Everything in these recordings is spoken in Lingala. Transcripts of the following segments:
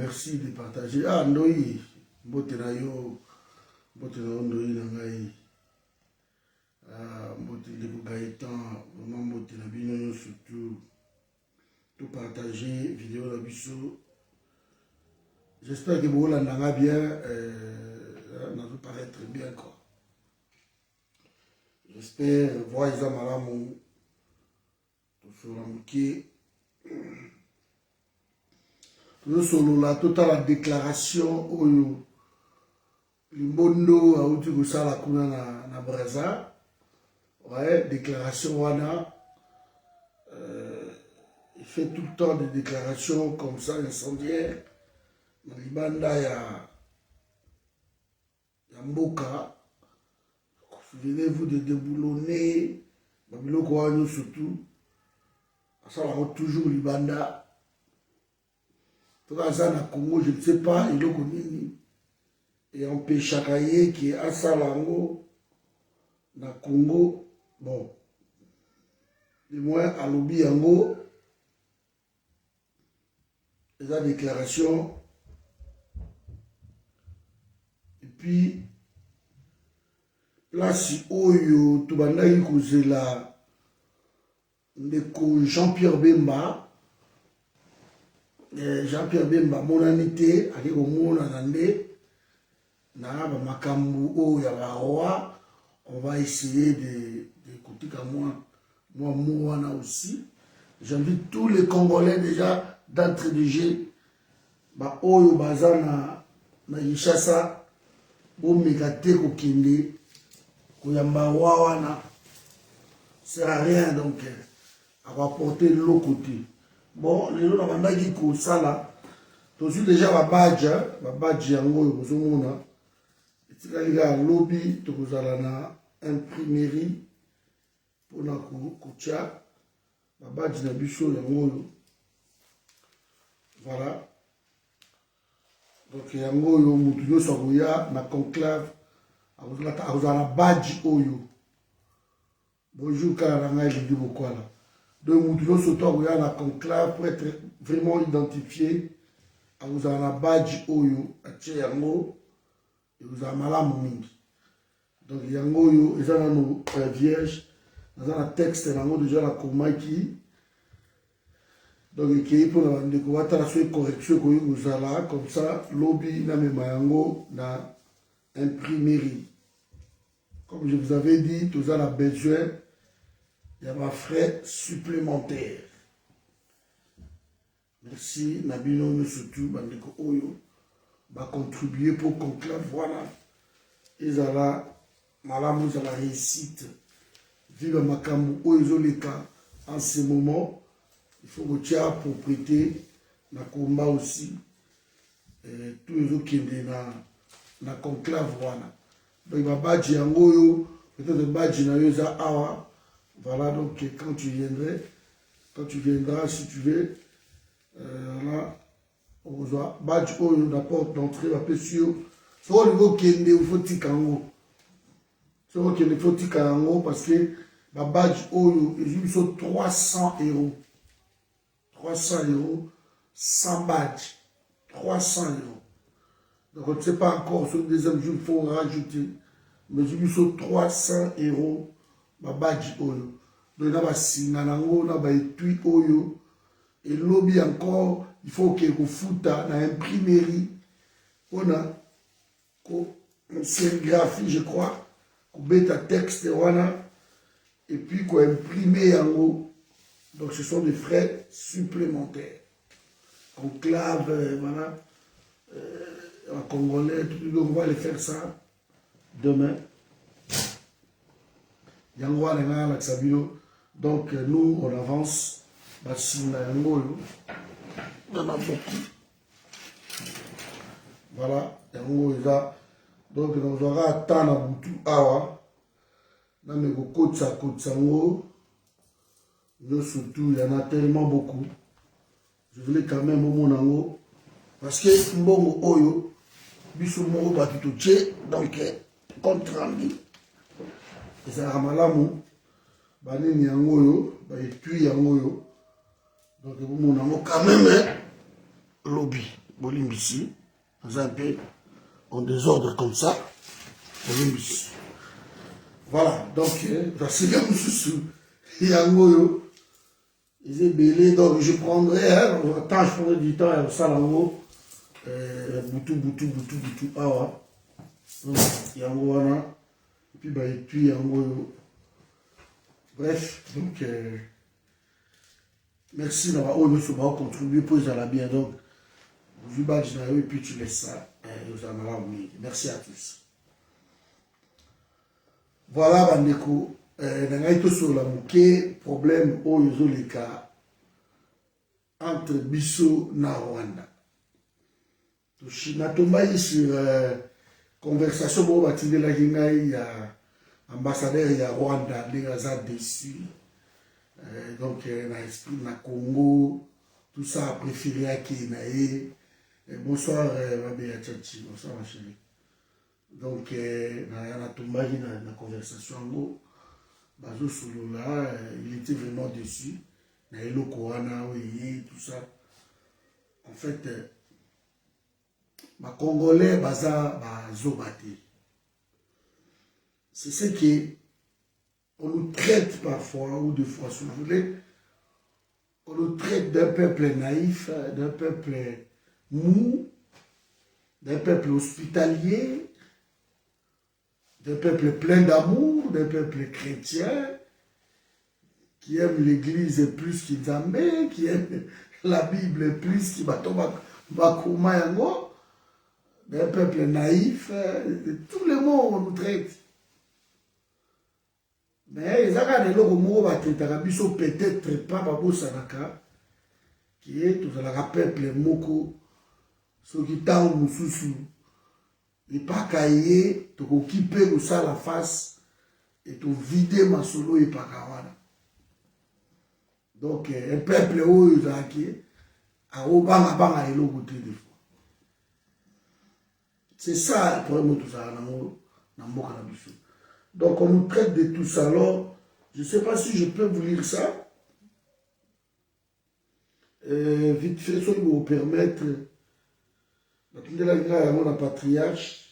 merci de partager. Ah, Ndoi, mbote na yo Ndoi na ngai. Ah, mbote de Gaëtan, vraiment mbote na bino surtout. Tout partager, vidéo la biso. J'espère que vous l'entendez bien, ça va paraître bien quoi. J'espère voir les amalams sur nous sommes là, toute la déclaration où Limbondo a outil que ça la kuna na Braza, ouais, déclaration wana, il fait tout le temps des déclarations comme ça incendiaires. Dans Libanda ya Mboka, souvenez-vous de déboulonner, Babiloko Wano surtout, ça va toujours Libanda. Tout ça na Congo, je ne sais pas, il est connu. Et on peut chakaye qui est à Salango, na Congo, bon, du moins à Lobi Yango, la déclaration. Et puis, là, si Oyo, tout le monde a Jean-Pierre Bemba, Jean-Pierre Bemba, mon amité, avec au monde en andé, na makambu o ya roi, on va essayer d'écouter comme moi aussi. J'invite tous les Congolais déjà d'entrée de jeu, ba oyo baza na Yishasa, bo megate ko kende, ko yamba wana, sert à rien donc à rapporter de l'autre côté. Bon, les gens ont dit que ça là, tout de suite déjà ma badge yango yozomona. Et il y a un lobby, tout ça na imprimerie pour na kucha, ma badge na bicho yango. Voilà. Donc yango yo mutu yo sokoya na conclave, vous avez la badge oyo. Bonjour Karanga et Lidi Bokwala. Donc, nous sommes dans la conclave pour être vraiment identifié. Vous avez la badge Oyo, à Tchéyango, et vous avez Malam Mingi. Donc, Yango Yo, ils ont nos vierges, ils ont un texte, ils ont déjà la Koumaki. Donc, qui est pour la correction que vous avez là, comme ça, lobby, na Mayango, na imprimerie. Comme je vous avais dit, vous avez besoin. Il y a un frais supplémentaire. Merci, Nabino, nous surtout, Bandeko Oyo, va contribuer pour conclave. Voilà. Ils ont la malamou, ils ont la réussite. Vive Makambu, Oyo, les cas. En ce moment, il faut que tu aies pour prêter, na combat aussi. Tous les autres qui sont dans conclave. Voilà. Donc, il va battre Yango, peut-être battre Nayoza Awa. Voilà, donc quand tu viendras, si tu veux, là, on va badge au la porte d'entrée, la PSU. C'est au niveau qu'il faut tikango. C'est au qu'il faut tikango parce que la badge au ils sont 300 €. 300 €, 100 badge. 300 €. Donc on ne sait pas encore, sur le deuxième jour, il faut rajouter. Mais ils sont 300 €. Badge oyo donc na basinga nango na baetui oyo et lobby encore il faut que kofuta na imprimerie on a sérigraphie je crois kobeta texte wana et puis ko imprimer yango donc ce sont des frais supplémentaires conclave voilà en congolais tout on va les faire ça demain. Donc nous on avance. Voilà, donc on aura attendre à Boutou Awa. Surtout il y en a tellement beaucoup. Je voulais quand même au Monango parce que Mbongo Oyo, Bissoumoro Batutouché, donc contre rendu. Et ça a malamu, banini yangoyo, et puis yangoyo. Donc, vous m'avez quand même lobby. Bolimbisi, dans un peu en désordre comme ça. Bolimbisi. Voilà, donc, c'est comme sous Yangoyo. Ils est belé, donc je prendrai, hein, attends, je prendrai du temps à Salango. Boutou, awa. Yango wana. Et puis, bah, et puis Yangoyo. Bref, donc, merci d'avoir contribué pour les la bien. Donc, et puis tu laisses ça. Merci à tous. Voilà, Bandeko. Nangaito sur la bouquet, problème au Yozoleka entre Bisso et Rwanda. Natomba sur conversation pour bâtir la Guinée, il y a ambassadeur il y a Rwanda, les gars déçus. Donc, na Congo, tout ça a préféré à Kinae. Bonsoir, Mabé Tchachi, bonsoir ma chérie. Donc, na Tomba na conversation en gros. Bazo Solola, il était vraiment déçu. Naïlo Koana, oui, tout ça. En fait, ma Congolais, baza, zobate. C'est ce qui on nous traite parfois, ou deux fois, si vous voulez, on nous traite d'un peuple naïf, d'un peuple mou, d'un peuple hospitalier, d'un peuple plein d'amour, d'un peuple chrétien, qui aime l'église plus qu'il Nzambe, qui aime la Bible plus qu'il Bakuma Yango, d'un peuple naïf, de tous les mots on nous traite. Mais les gens qui ont peut-être pas Babo Sanaka, qui est tout le peuple Moko, ceux qui t'ont Moussoussou. Et pas cahier, tu occupes ça la face et tu vider ma solo et pas kawana. Donc, un peuple où il a qui a obanga banga et l'autre côté des fois. C'est ça le problème de tout ça. Donc, on nous traite de tout ça. Alors, je ne sais pas si je peux vous lire ça. Vite fait, ça vous permettre. La patriarche,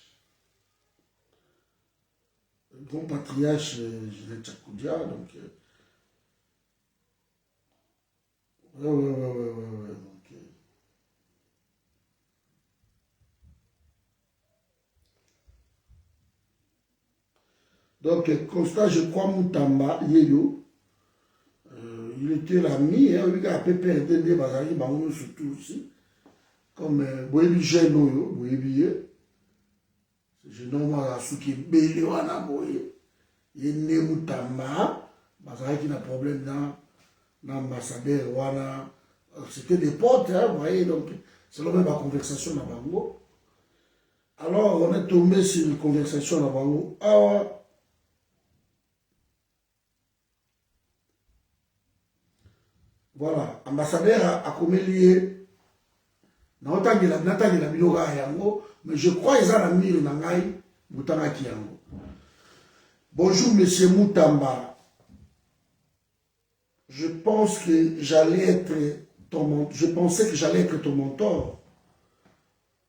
le grand patriarche Gilles Tchakoudia, donc. Ouais. Donc, Constat, je crois, Moutamba, Yeyo, il était l'ami, il a peu perdu des bazari, surtout aussi. Comme Boyebi Genoyo, Boyebi, ce jeune homme a souki belé wana boye, il né Moutamba, bazari qui n'a problème dans l'ambassadeur wana, c'était des potes, vous voyez, donc c'est la même conversation dans Bango. Alors on est tombé sur une conversation dans Bango. Voilà, ambassadeur a commis lié. Mais je crois qu'ils ont la mire nangai Boutanga Kiango. Bonjour monsieur Moutamba. Je pensais que j'allais être ton mentor.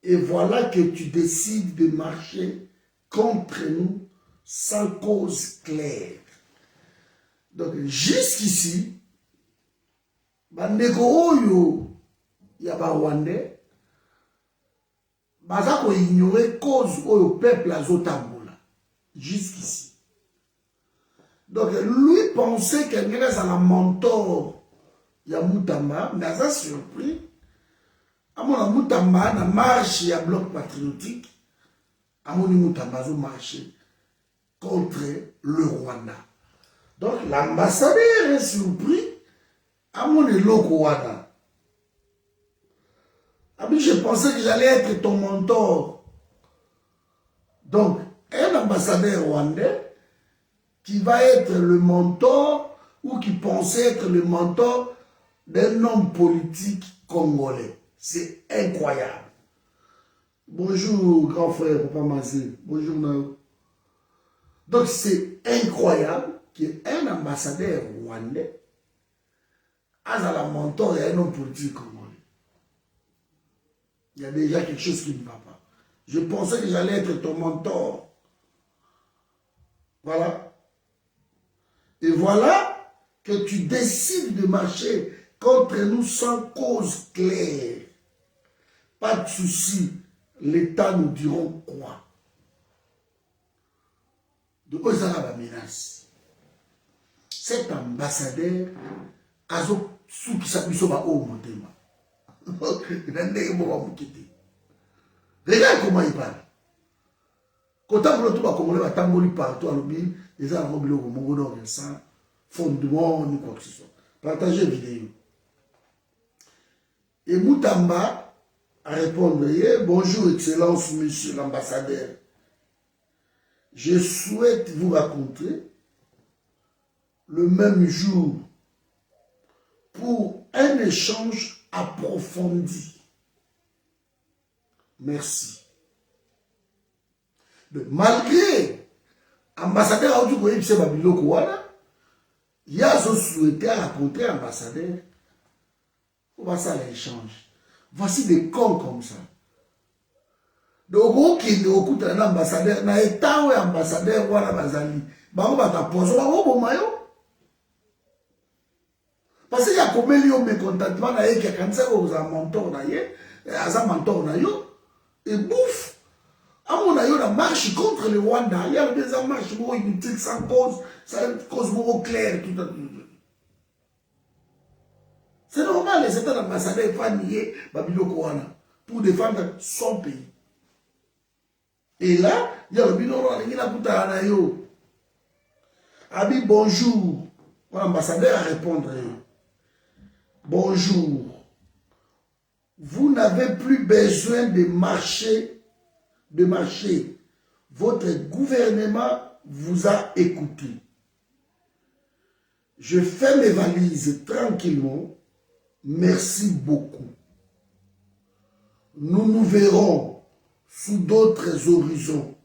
Et voilà que tu décides de marcher contre nous sans cause claire. Donc jusqu'ici, bandeko oyo ya ba Rwandais baza ko ignorer cause au peuple azotambola jusqu'ici. Donc lui pensait qu'il y avait un mentor ya Moutamba, mais il a surpris. À mon Moutamba na marche ya bloc patriotique, à mon Moutamba a marché contre le Rwanda. Donc l'ambassadeur est surpris à mon eloko Rwanda. Je pensais que j'allais être ton mentor. Donc, un ambassadeur rwandais qui va être le mentor ou qui pensait être le mentor d'un homme politique congolais. C'est incroyable. Bonjour, grand frère, Papa Mazé. Bonjour, Nao. Donc, c'est incroyable qu'un ambassadeur rwandais a la mentor d'un homme politique congolais. Il y a déjà quelque chose qui ne va pas. Je pensais que j'allais être ton mentor. Voilà. Et voilà que tu décides de marcher contre nous sans cause claire. Pas de souci. L'État nous diront quoi? De quoi ça va menace? Cet ambassadeur, Azo Souki Sabiso va au Montema. Regarde comment il parle. Quand on voit tout le Congolais va tamboli partout à l'objet, les gens vont oublier au Mongo sans fondement ni quoi que ce soit. Partagez la vidéo. Et Moutamba a répondu, bonjour Excellence, Monsieur l'ambassadeur. Je souhaite vous raconter le même jour pour un échange approfondi. Merci. Mais malgré l'ambassadeur Aoudou Koye Pise Babilo Kouana, il y a souhaité rencontrer l'ambassadeur. On va ça l'échange. Voici des cons comme ça. Donc, ok, donc, un ambassadeur, na état ou ambassadeur, voilà, bazali. Bah, on va t'apposer, on va parce qu'il y a combien de mécontentement, il y a quand même un mentor, un mentor, et bouffe. À mon avis, on marche contre le Rwanda. Il y a des marches inutiles sans cause, sans cause claire. C'est normal, c'est un ambassadeur qui va nier Babilo Kouana pour défendre son pays. Et là, il y a le binôme qui a dit Abi, bonjour. L'ambassadeur a répondu bonjour. Vous n'avez plus besoin de marcher. Votre gouvernement vous a écouté. Je fais mes valises tranquillement. Merci beaucoup. Nous nous verrons sous d'autres horizons.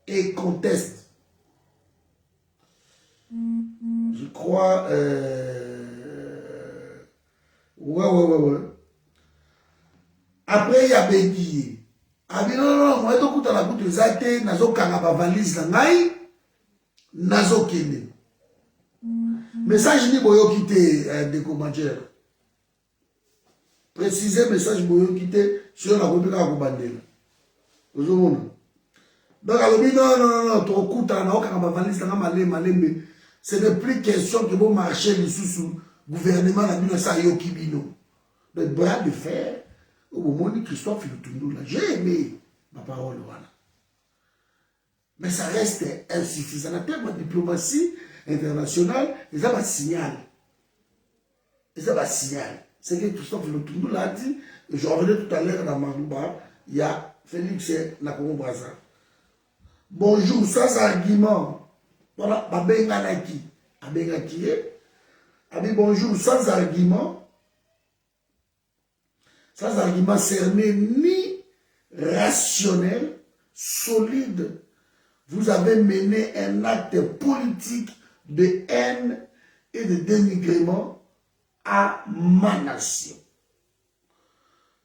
Et conteste. Je crois... Ouais. Après, il y a Béni. Ah non, moi, je suis à la goutte de Zate, nazo kangaba valise na ngai, nazo kende. Message ni boyo quitté de commentaire. Préciser message boyo quitté sur la copie à Kubandela. Vous avez donc, alors, non, tu écoutes, na valise na malembe. Ce n'est plus question que vous marchez sous gouvernement la bino sa yoki bino. Le bras de fer. Au moment de Christophe Lutundu, j'ai aimé ma parole. Voilà. Mais ça reste insuffisant. En termes de diplomatie internationale, ils ont un signal. C'est que Christophe Lutundu l'a dit. Je revenais tout à l'heure dans Marouba. Il y a Félix Nakongo Braza. Bonjour, sans argument. Voilà, Babenganaki. Abengaki. Bonjour, sans argument. Sans argument cerné ni rationnel, solide, vous avez mené un acte politique de haine et de dénigrement à ma nation.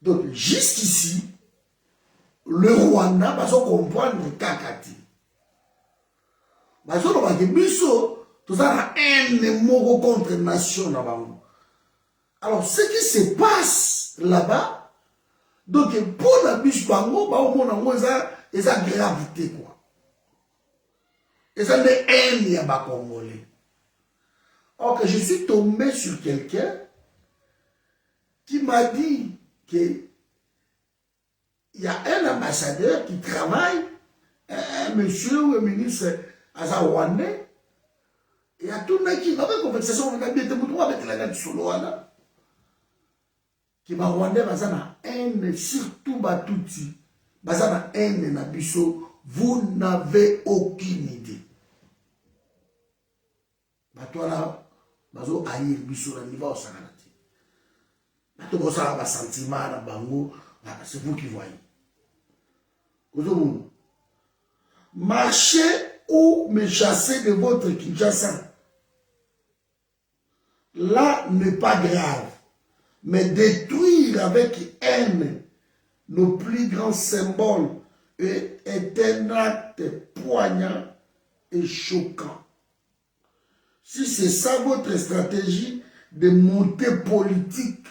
Donc, jusqu'ici, le Rwanda va se comprendre kakati. Va se comprendre que biso, tout ça a haine moro contre nation. Alors, ce qui se passe là-bas, donc pour la biche bango, ils ont gravité quoi. Ils ont des haines y a Congolais. Or que je suis tombé sur quelqu'un qui m'a dit qu'il y a un ambassadeur qui travaille, un monsieur ou un ministre à Rwandais, et à tout le monde qui a une conversation avec la dame solo là. Qui va Rwandais bazana haine surtout Batouti bazana haine na biso, vous n'avez aucune idée. Batouala bazo aïe biso na niveau sanganati. Bato bosa ba sentiment na bango, c'est vous qui voyez. Vous marchez ou me chassez de votre Kinshasa. Là n'est pas grave. mais détruire avec haine nos plus grands symboles est un acte poignant et choquant. Si c'est ça votre stratégie de montée politique,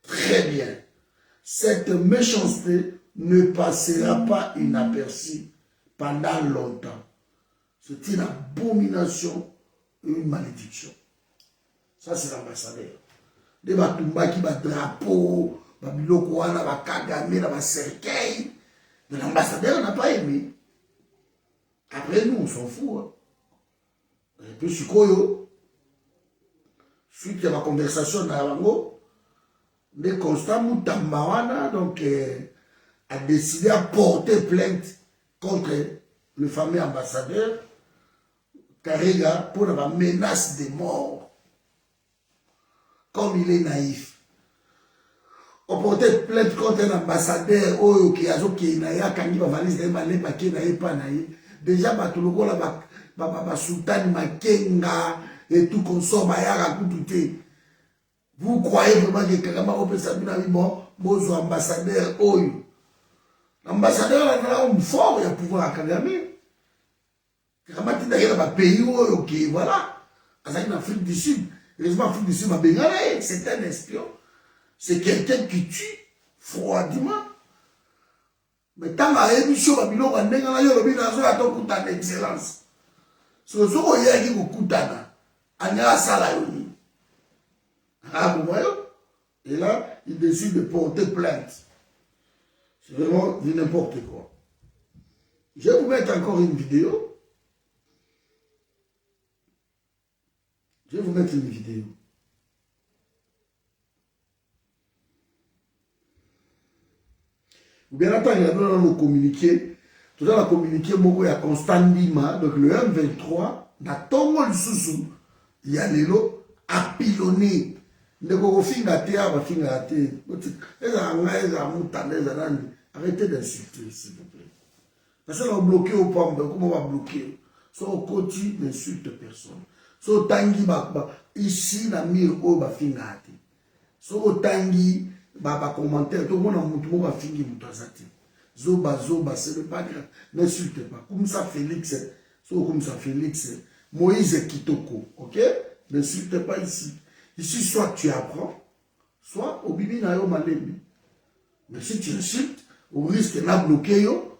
très bien. Cette méchanceté ne passera pas inaperçue pendant longtemps. C'est une abomination et une malédiction. Ça, c'est l'ambassadeur. Des batumbaki, des drapeaux, des biloko wana, des kagame, des cercueils. Mais l'ambassadeur n'a pas aimé. Après, nous, on s'en fout. Hein. Et puis, suite à ma conversation dans Avango, le constat Moutamba donc a décidé à porter plainte contre le fameux ambassadeur Karega pour la menace de mort. Comme il est naïf. On portait plainte contre un ambassadeur qui a dit qu'il va valise de malé qui n'a pas naïf. Déjà batuloko la sultan makenga et tout consort bayara kututé. Vous croyez vraiment que Kagama Ope Sabina bon ambassadeur oyo. L'ambassadeur a un fort il a pouvoir à Kagame. Kagama tinda yela pays oyo qui voilà. Azaki en Afrique du Sud. Heureusement Afrique du Sud m'a bengala, c'est un espion. C'est quelqu'un qui tue froidement. Mais tant à émission babilo va ndengala yo lobi na zo ato kutana excellence. So zo yaki ko kutana. Anya sala yo ni. Ah bon voyons. Et là, il décide de porter plainte. C'est vraiment du n'importe quoi. Je vais vous mettre encore une vidéo. Je vais vous mettre une vidéo. Bien entendu, il y a nos communiqués. Tout à l'heure, communiqué, il y a Constant Lima, donc le M23, dans Tongo le Soussou, il y a l'élo à pilonner. Arrêtez d'insulter, s'il vous plaît. Parce qu'on va bloquer au pomme, comment on va bloquer? So au côté n'insulte personne. So tangi ici na mire au ba fingate. So tangi ba commentaire tout le monde a montré ba fingi mutazati. Zoba c'est pas grave. N'insulte pas. Comme ça Félix, so comme ça Félix, Moïse Kitoko, OK? N'insulte pas ici. Ici, soit tu apprends, soit au bibi na yo malembi. Mais si tu insultes, au risque de bloquer yo,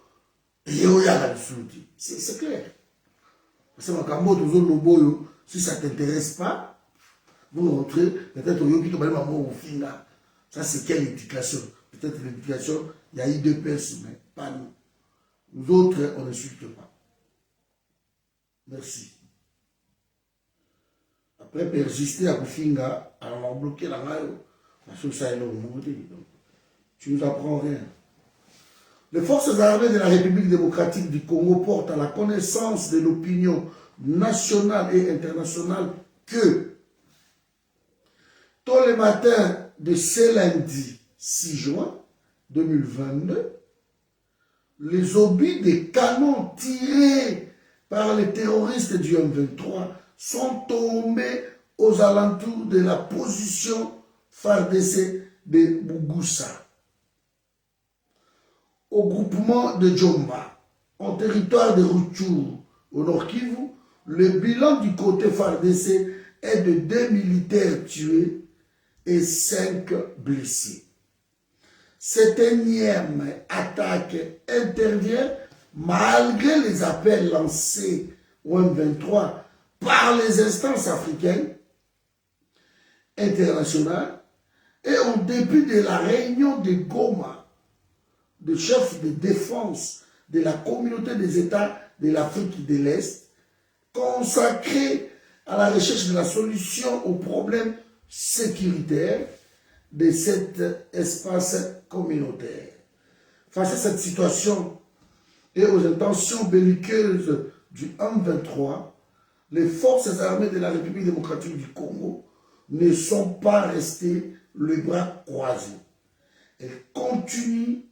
et yo ya insulter. C'est clair. Parce que si ça ne t'intéresse pas, vous montrez, peut-être au yoki to bali maman au finga. Ça c'est quelle éducation? Peut-être l'éducation, il y a eu deux personnes, mais pas nous. Nous autres, on n'insulte pas. Merci. Après persister à Kofinga, alors on bloqué la maille, parce que ça est le monde. Tu ne nous apprends rien. Les forces armées de la République démocratique du Congo portent à la connaissance de l'opinion nationale et internationale que tôt le matin de ce lundi 6 juin 2022, les obus des canons tirés par les terroristes du M23 sont tombés aux alentours de la position FARDC de Bougussa, au groupement de Djomba, en territoire de Rutshuru, au Nord Kivu. Le bilan du côté FARDC est de 2 militaires tués et 5 blessés. Cette énième attaque intervient malgré les appels lancés au M23 par les instances africaines, internationales, et en dépit de la réunion de Goma, de chefs de défense de la communauté des États de l'Afrique de l'Est, consacrée à la recherche de la solution aux problèmes sécuritaires de cet espace communautaire. Face à cette situation et aux intentions belliqueuses du M23, les forces armées de la République démocratique du Congo ne sont pas restées les bras croisés. Elles continuent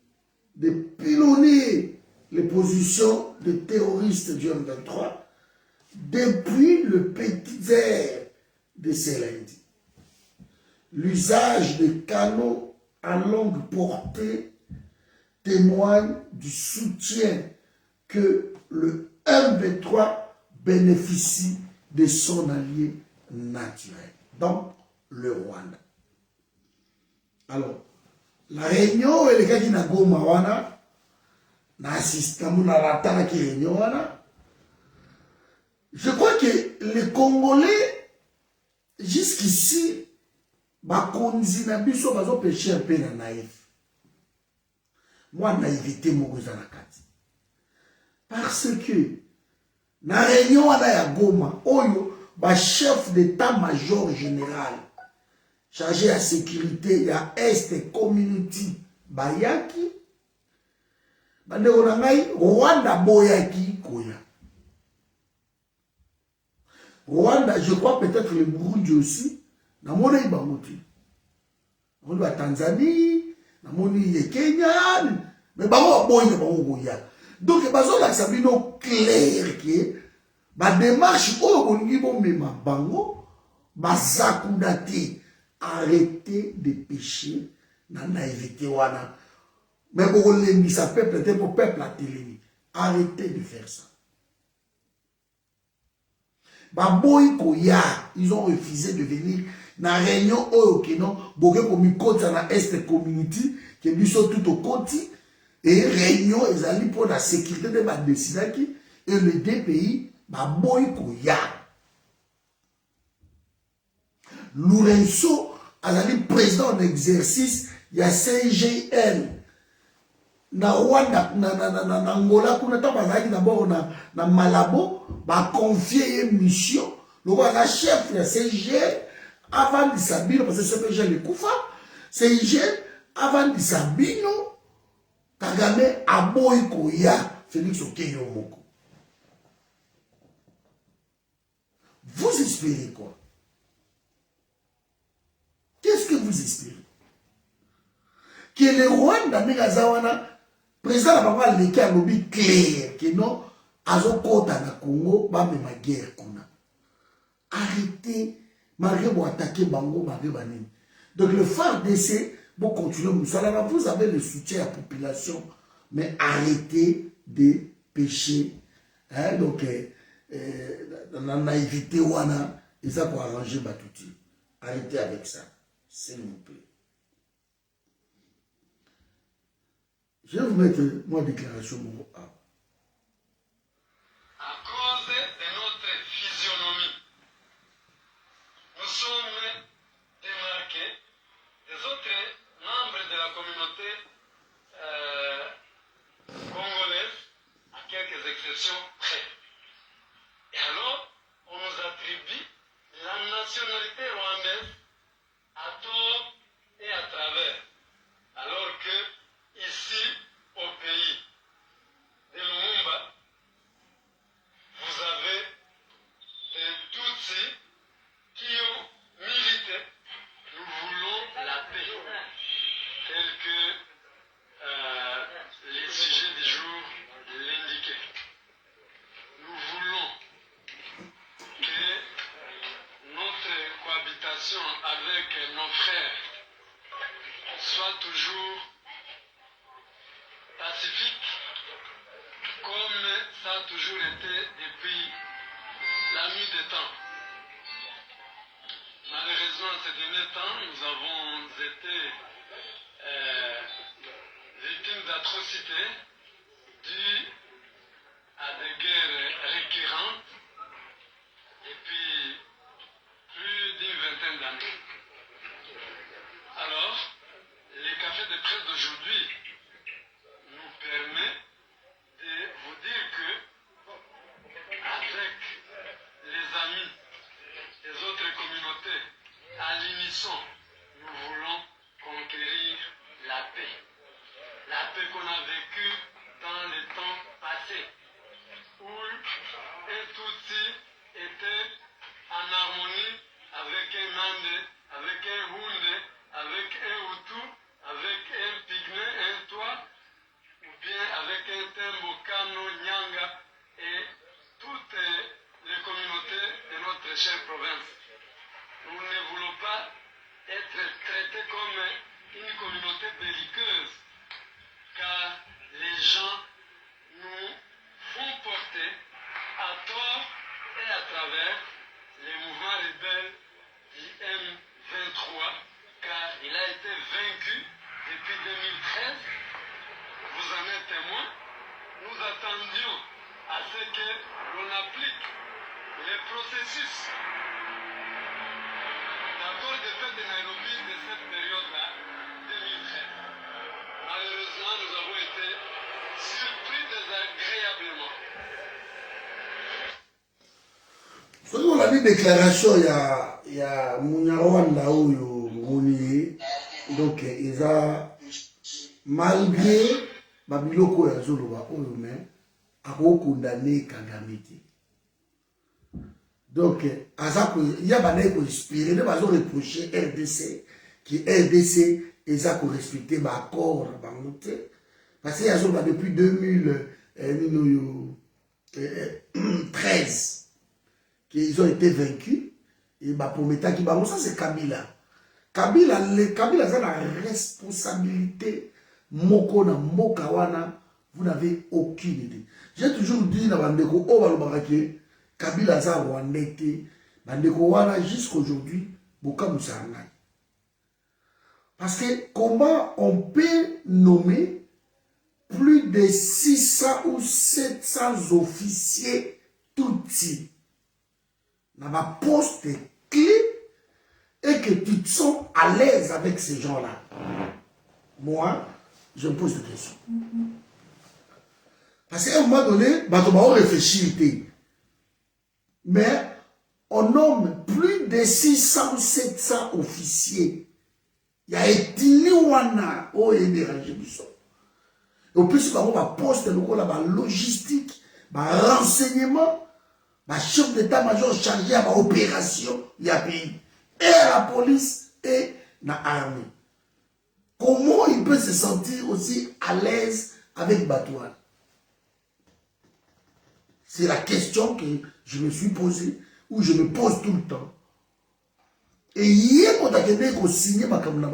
de pilonner les positions des terroristes du M23 depuis le petit air de ce lundi. l'usage des canaux à longue portée témoigne du soutien que le M23 bénéficie de son allié naturel, donc le Rwanda. Alors, la réunion, elle est na Goma wana, na assistant na ratana qui réunion wana. Je crois que les Congolais, jusqu'ici, bakonzi na biso bazo pêcher un peu na naïf. Moi, naïveté mokoza na kati. Parce que, na réunion wana ya Goma, oyo, ba chef d'état-major général, chargé à sécurité ya Est Community bayaki, bandeko na ngai Rwanda boyaki koya. Rwanda, je crois peut-être le Burundi aussi, na mona ibangote. On va Tanzanie, na moni Kenya, mais bango boy na bango koya. Donc bazo la sabino clair que ba démarche o bolingi bo mema bango bazakundate. Arrêtez de pécher dans la naïveté wana. Mais pour les ça peuple peut-être pour peuple à télé. Arrêtez de faire ça. Baboy koya, ils ont refusé de venir dans la réunion au non, boke komi côté dans Est Community, qui est biso tout au côté et réunion ils allaient pour la sécurité de ba décidaki et les deux pays baboy koya. Lourenço azali président d'exercice, il y a CGL. Na Rwanda, na Angola, kuna ta bazali d'abord na Malabo, ba confier une mission. Le roi chef de CGL avant de Sabino, parce que CGL est Koufa, CGL avant de Sabino, Kagame Aboy Koya, Félix Okeyo Moko. Vous espérez quoi? Qu'est-ce que vous espérez? Que le Rwanda Megazawana, président de la République a lobby clair, que non, Azokota na Congo, ba me ma guerre kuna. Arrêtez, malgré vous attaquer Bango, malgré Banini. Donc le FARDC, vous continuez, vous avez le soutien à la population, mais arrêtez de pécher. Hein, donc, dans la naïveté, et ça pour arranger Batouti. Arrêtez avec ça. S'il vous plaît. Je vais vous mettre ma déclaration. À cause de notre physionomie, nous sommes démarqués des autres membres de la communauté congolaise, à quelques exceptions près. Et alors, on nous attribue la nationalité rwandaise à tort et à travers, alors que ici, au pays de Lumumba, vous avez des Tutsis qui ont milité. Nous voulons la paix, tel que les sujets du jour l'indiquaient. Nous voulons que notre cohabitation avec nos frères soit toujours pacifique, comme ça a toujours été depuis la nuit des temps. Malheureusement, ces derniers temps, nous avons été victimes d'atrocités dues à des guerres récurrentes depuis plus d'une vingtaine d'années. Alors, les cafés de presse d'aujourd'hui nous permet de vous dire que, avec les amis des autres communautés, à l'unisson, nous voulons conquérir la paix. La paix qu'on a vécue dans les temps passés, où un Tutsi était en harmonie avec un Nande, avec un Hunde, avec un Hutu, avec un Pygmée, un Toit, ou bien avec un Tembo, Kano, Nyanga et toutes les communautés de notre chère province. Nous ne voulons pas être processus d'accord de fait de Nairobi de cette période-là, 2013. Malheureusement, nous avons été surpris désagréablement. soki olandi déclaration ya Munyarwanda oyo moni donc eza malgré babiloko oyo azoloba oyo me akokondane Kagame te donc aza ya banaye koinspire nde bazoreproche RDC ki RDC eza korespecte baaccord na bango te parce que azoloba depuis 2013 qu'ils ont été vaincus et baprometaki bango ça c'est Kabila Kabila a la responsabilité moko na mboka wana vous n'avez aucune idée j'ai toujours dit na bandeko o balobaka ke Kabila aza rwandais te bandeko wana jusqu'aujourd'hui bokamusa ngai parce que comment on peut nommer plus de 600 ou 700 officiers Tutsi dans ma poste clé et que tu te sens à l'aise avec ces gens-là. Moi, je me pose des questions. Parce qu'à un moment donné, on réfléchit. Mais on nomme plus de 600 ou 700 officiers. Il y a été wana oh il dérangé du son. Et plus on va poste la logistique, renseignement. Le chef d'état-major chargé à l'opération, il y a pays. Et à la police et l'armée. Comment il peut se sentir aussi à l'aise avec Batouane? C'est la question que je me suis posée, ou je me pose tout le temps. Et hier, on a signé ma caméra.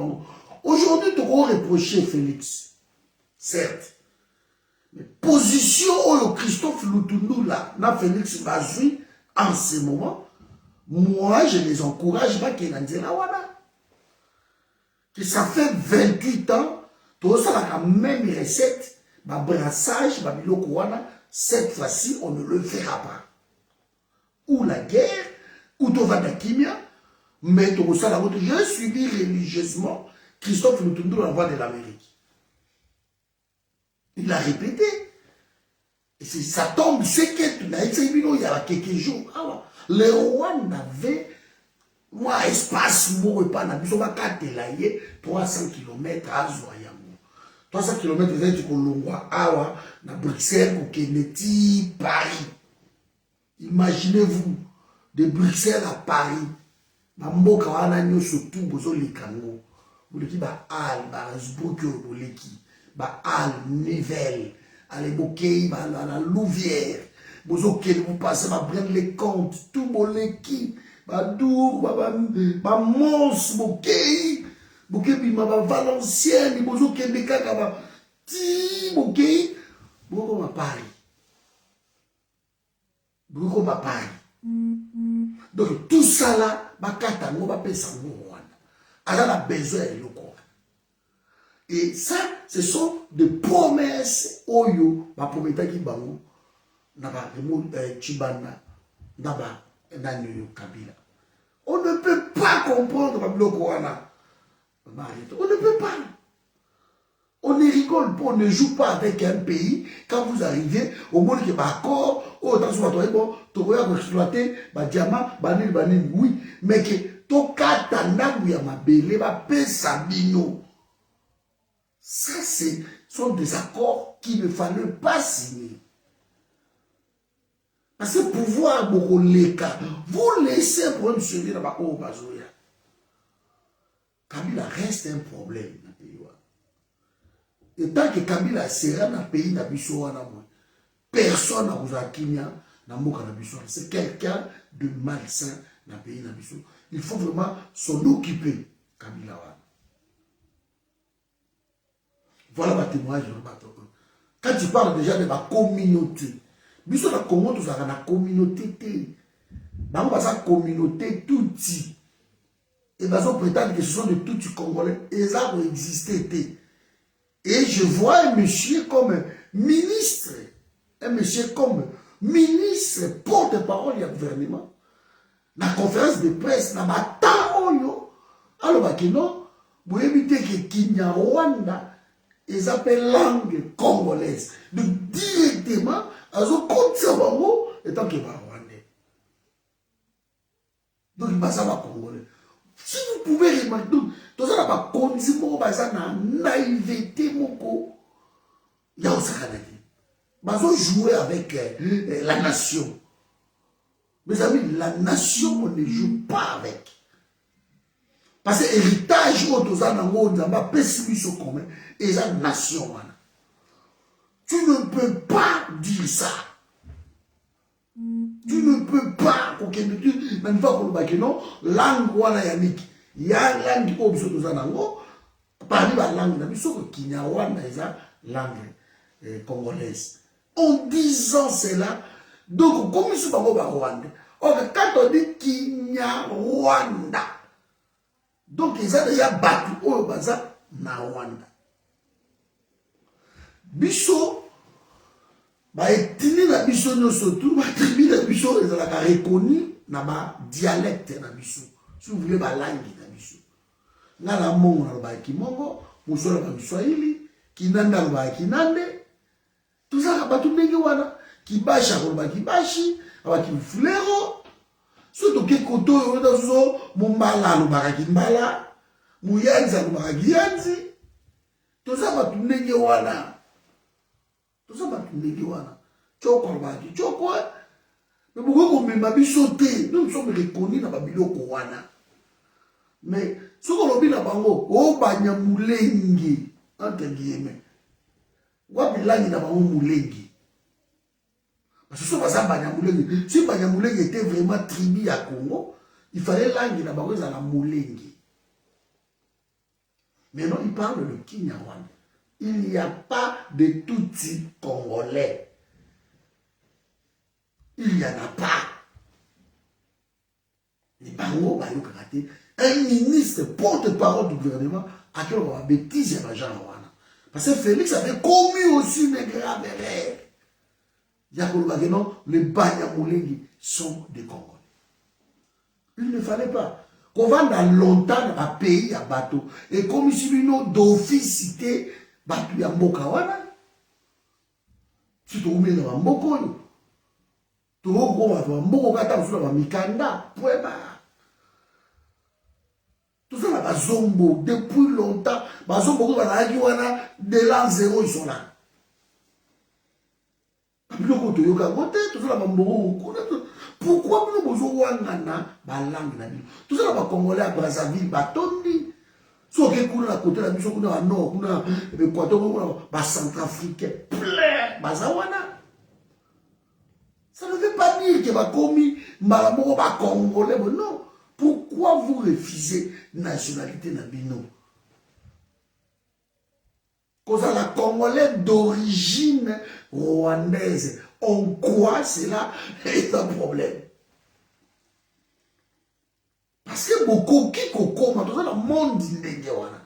Aujourd'hui, tu vas reprocher Félix. Certes. Mais position où Christophe Lutundu là, na Félix Bazui, en ce moment, moi je les encourage pas qu'ils n'en disent là. Que ça fait 28 ans, tout ça la même recette, ma brassage, ma biloko wana, cette fois-ci on ne le fera pas. Ou la guerre, ou tout va kimia, mais tout ça la route, je suivi religieusement Christophe Lutundu dans la voie de l'Amérique. Il a répété. Et ça tombe, c'est que il y a quelques jours. Le roi n'avait, moi, espace, moi, pas, n'a pas 300 km à Zoyamou. 300 km, c'est du Colombois, Awa, na Bruxelles, au Kennedy, Paris. Imaginez-vous, de Bruxelles à Paris, ma moka wana nyo surtout, bozo les canaux. Vous le dites, bah, Al, bah, Zbouke, vous le dites. Ba al Nivelle, allez bokei ba la Louvière, vous passez ba prendre les comptes, tout boleki, ba Dour, ba Mons, bokei bima ba Valenciennes, bozo kebeka ba ti bokei, boko ma Paris. Boko ma Paris. Donc tout ça là, ba kata ngo ba pesa ngo wana. Ala la besoin de l'eau. Et ça, ce sont des promesses oyo, ma promesse qui bango, naba Chibana, naba Nanyo Kabila. On ne peut pas comprendre ma blocoana. On ne peut pas. On ne rigole pas, on ne joue pas avec un pays. Quand vous arrivez, au monde qui est d'accord, oh, dans ce moment, bon, tu vas exploiter, bah, diamant, banil, oui, mais que ton katana, oui, ma belle, ma paix, sabino. Ça, ce sont des accords qu'il ne fallait pas signer. Parce que pouvoir, beaucoup les cas, vous laissez un problème survivre là-bas, oh, Bazoya. Kabila reste un problème dans le pays. Et tant que Kabila sera dans le pays, personne n'a vous akimia dans le pays. C'est quelqu'un de malsain dans le pays. Il faut vraiment s'en occuper, Kabila. Voilà ma témoignage. Quand tu parles déjà de ma communauté, biso na Congo tu as na communauté té. Bango ba sa communauté Tutsi. Et baso prétendent que ce sont de Tutsi congolais et ça va exister. Et je vois un monsieur comme ministre, un monsieur comme ministre porte-parole du gouvernement. na conférence de presse na bata oyo alobaki non boyebi te ke Kinyarwanda eza pe langue congolaise donc directement azokotisa bango etant ke barwandais donc baza bacongolais. Si vous pouvez remarquer donc tozala bakonzi moko baza na naïveté moko ya osakana te bazojouer avec la nation. Mes amis, la nation, on ne joue pas avec. Parce que l'héritage, et la nation. Tu ne peux pas dire ça. Tu ne peux pas. Même pas pour le non, langue wana yannick. Il y a langue qui parmi la langue, Kinyarwanda est la langue congolaise. En disant cela, donc, comme ils sont pas Rwanda, quand on dit Kinyarwanda, donc ils ont déjà battu au bazar na Rwanda. Biso, ba etini na biso no surtout, ba tribu na biso ils ont reconnu na ba dialecte na biso. Si vous voulez ba langue na biso. Na la mongo na ba kimongo, musola ba Kiswahili, kinanda ba kinande. Tout ça ba tout ndenge wana. Kibashi akoloba kibashi abaki fulero soto ke koto yoda zo mumbala alobaka kimbala muyanzi alobaka kiyanzi toza batu ndenge wana choko alobaka choko mais beaucoup komema biso te nous sommes reconnus na babiloko wana mais soko lobi na bango o banyamulenge entre guillemets wapi langi na bango mulenge. Parce que si Banyamulenge était vraiment tribu à Congo, il fallait langue na bango za la Mulenge. Maintenant, il parle de Kinyarwanda. Il n'y a pas de tout type congolais. Il n'y en a pas. Les bango, bayo karaté, un ministre porte-parole du gouvernement a quel on va bêtise à Jean Rwanda. Parce que Félix avait commis aussi une grave erreur. Les Banyamulenge sont des Congolais. Il ne fallait pas. Qu'on va dans longtemps dans un pays à bateau. Et comme si nous d'office cité bateau à Mokawana. Si tu mets dans un Moko, tu vas voir un Mikanda, tout ça là, Zombo, depuis longtemps, Zombo, de l'an zéro, ils sont là. Pourquoi nous avons la langue? Tout ça, les Congolais à Brazzaville, Batondi. Si on est à côté de la mission, on a nord, on a l'Équateur, on a centrafricain, plein, Bazawana. Ça ne veut pas dire que va commis Malamoro va Congolais. Non. Pourquoi vous refusez la nationalité Nabino? Cause à la Congolais d'origine rwandaise. En quoi cela est un problème? Parce que beaucoup qui kokoma, tout ça le monde ndenge wana.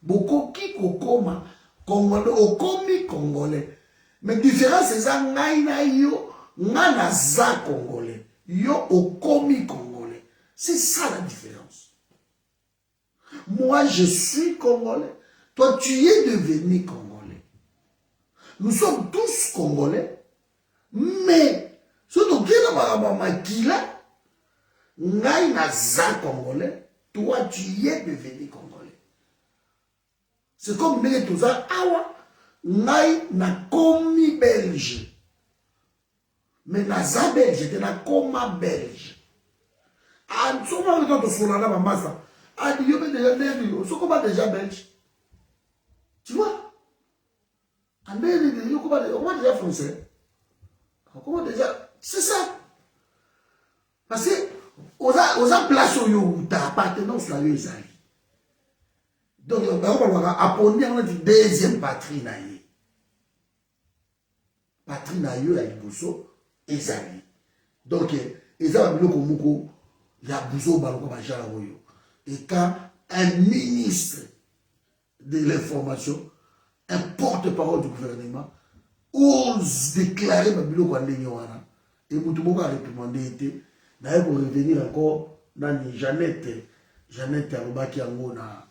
Beaucoup qui kokoma Congolais, okomi Congolais. Mais différence c'est ça ngai na yo, ngana za Congolais. Yo okomi Congolais. C'est ça la différence. Moi je suis Congolais. Toi, tu es devenu Congolais. Nous sommes tous Congolais, mais surtout qui n'a pas makila, ngai na za Congolais, toi, tu es devenu Congolais. C'est comme les tous awa, ngai na komi belge, mais na za belge, tu na koma belge. Ah, souvent on est sur la massa. Ah, il y a déjà belge, c'est déjà belge. Tu vois? On va déjà français. Comment déjà? C'est ça. Parce que, aux place où tu as appartenance à eux, donc, on va apprendre à dire deuxième patrie. Patrie na yo ya liboso ezali. Donc, ezali biloko moko ya buzo baloko bajala oyo. Et quand un ministre de l'information, un porte-parole du gouvernement, ose déclarer ma biloko ndenge wana, et mutu moko a réprimandé été, Mais pour revenir encore, Nani Jeannette Arobaki Yango na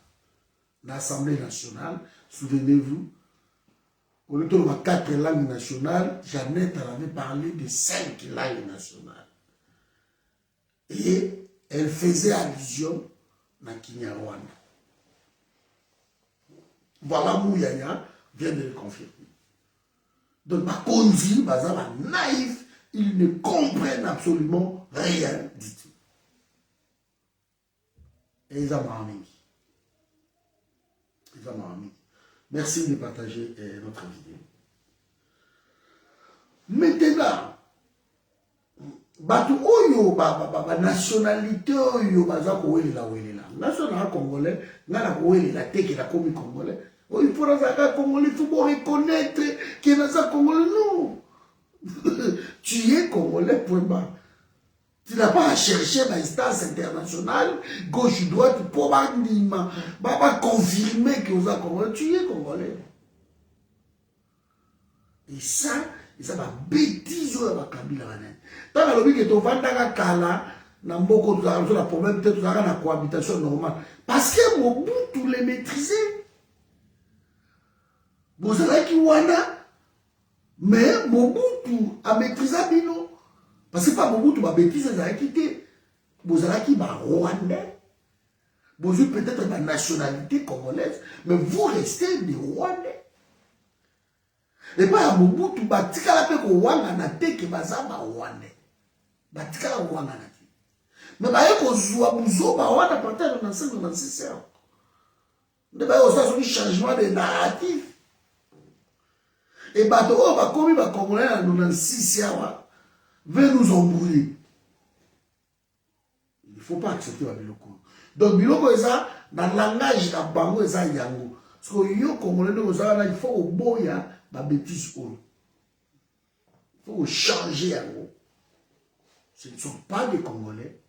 l'Assemblée nationale, souvenez-vous, au lieu de 4 langues nationales, Jeannette avait parlé de 5 langues nationales. Et elle faisait allusion à Kinyarwanda. Voilà, Mouyaya vient de le confirmer. Donc, ma conduite, Bazaba naïf, ils ne comprennent absolument rien du tout. Et ils ont marmé. Merci de partager notre vidéo. Maintenant, Batu oyo ba nationalité oyo baza ko welela. National congolais, ngana ko welela teke la komi congolais. Il faut que congolais, il faut reconnaître qu'il y a ça congolais. Non. Tu es congolais, point bas. Tu n'as pas à chercher l'instance internationale, gauche-droite, pour confirmer que vous êtes congolais. Tu es congolais. Et ça va bêtise ou va Kabila. Tant que l'objet est au Vandaka Kala, n'a beaucoup de problème, peut-être la cohabitation normale. Parce que Mobutu les maîtrisait. Vous avez qui wana, mais Mobutu a maîtrisé Bino. Parce que pas Mobutu a maîtrisé, ils ont quitté. Vous avez qui Rwandais. Vous avez peut-être la nationalité congolaise, mais vous restez des Rwandais. Et pas Mobutu, batikala pe ko wanga na teke bazaba Rwandais. Batikala wanga na teke. Mais baye ko zwa buzo ba wana partir dans 96 heures. Ne baye aussi un changement de narratif. Et bato oh ba komi ba congolais na 96 heures veut nous embrouiller. Il ne faut pas accepter la biloko. Donc biloko eza dans le langage na bango eza yango. Parce que yo congolais de ozana il faut oboya ba bêtise oyo. Il faut changer yango. Ce ne sont pas des Congolais.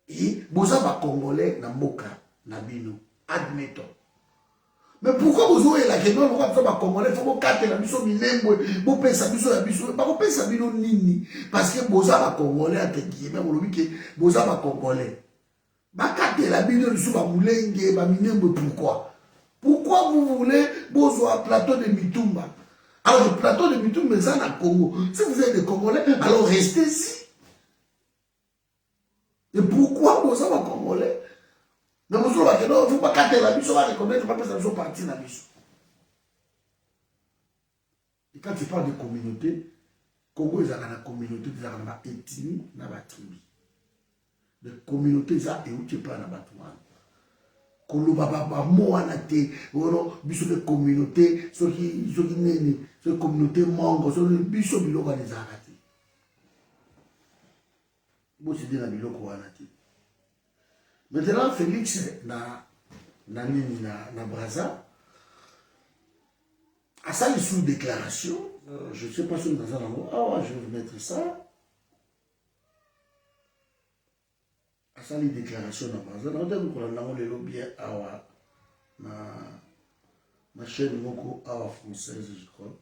Et boza ba Congolais na mboka na bino. Admettons. Mais pourquoi vous avez la question pourquoi vous êtes Congolais? Il faut que vous ayez la mission minembwe, vous pensez la mission, vous pensez la mission nini. Parce que vous êtes Congolais, vous êtes Congolais. Vous la mission de Souba Moulenge, minembwe, pourquoi? Pourquoi vous voulez un plateau de Mitumba? Alors le plateau de Mitumba est en Congo. Si vous êtes des Congolais, alors restez ici. Et pourquoi vous êtes Congolais? Mais vous ne faut pas capter la mission, on va reconnaître, on va pas faire partie de la mission. Et quand tu parles de communauté, Congo est dans la communauté, dans la ethnie, dans la tribu. Les communautés, ça, et où tu parles dans la tribu. Kolobaba moana te oro biso de communauté soki nene so communauté mongo so biso biloko les arati bo c'est de la biloko wana te. Maintenant Félix na Braza a ça les sous déclaration je ne sais pas si dans un endroit ah ouais, je vais vous mettre ça. Ça les déclarations dans Braza on a le lobby awa ma chaîne moko awa française je crois.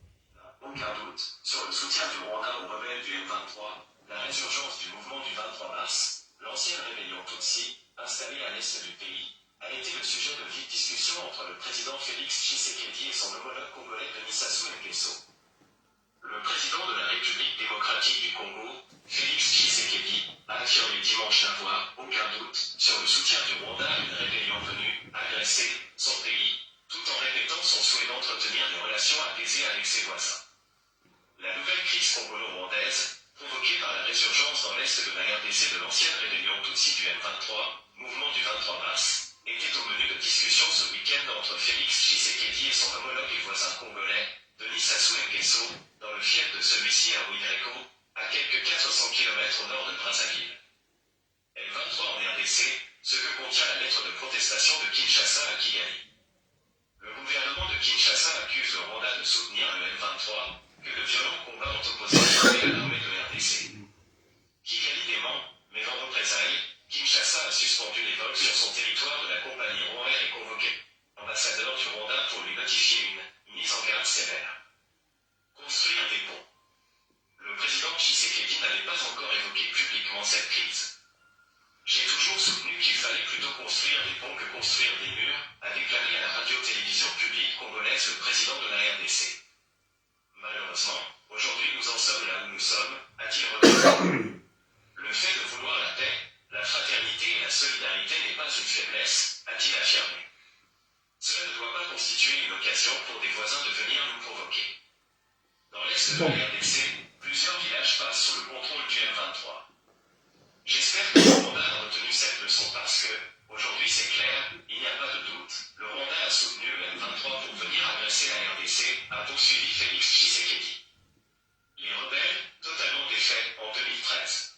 Aucun doute sur le soutien du Rwanda aux rebelles du M23, la résurgence du mouvement du 23 mars, l'ancienne rébellion Tutsi installée à l'est du pays a été le sujet de vives discussions entre le président Félix Tshisekedi et son homologue congolais Denis Sassou Nguesso. Le président de la République démocratique du Congo, Félix Tshisekedi, a affirmé dimanche n'avoir aucun doute sur le soutien du Rwanda à une rébellion venue agresser son pays, tout en répétant son souhait d'entretenir des relations apaisées avec ses voisins. La nouvelle crise congolo-rwandaise, provoquée par la résurgence dans l'est de la RDC de l'ancienne rébellion Tutsi du M23, mouvement du 23 mars, était au menu de discussion ce week-end entre Félix Tshisekedi et son homologue et voisin congolais, Denis Sassou Nguesso, dans le fief de celui-ci à Ouigreko, à quelques 400 km au nord de Brazzaville. L23 en RDC, ce que contient la lettre de protestation de Kinshasa à Kigali. Le gouvernement de Kinshasa accuse le Rwanda de soutenir le M23, que de violents combats ont opposé à l'armée de RDC. Kigali dément, mais en représailles, Kinshasa a suspendu les vols sur son territoire de la compagnie Rwandair et convoqué l'ambassadeur du Rwanda pour lui notifier une le président de la RDC. Malheureusement, aujourd'hui nous en sommes là où nous sommes, a-t-il reconnu. Le fait de vouloir la paix, la fraternité et la solidarité n'est pas une faiblesse, a-t-il affirmé. Cela ne doit pas constituer une occasion pour des voisins de venir nous provoquer. Dans l'est de la RDC, plusieurs villages passent sous le contrôle du M23. J'espère que le Rwanda a retenu cette leçon parce que, aujourd'hui c'est clair, il n'y a pas de doute, le Rwanda a soutenu le M23 pour venir agresser la RDC, a poursuivi Félix Tshisekedi. Les rebelles, totalement défaits en 2013.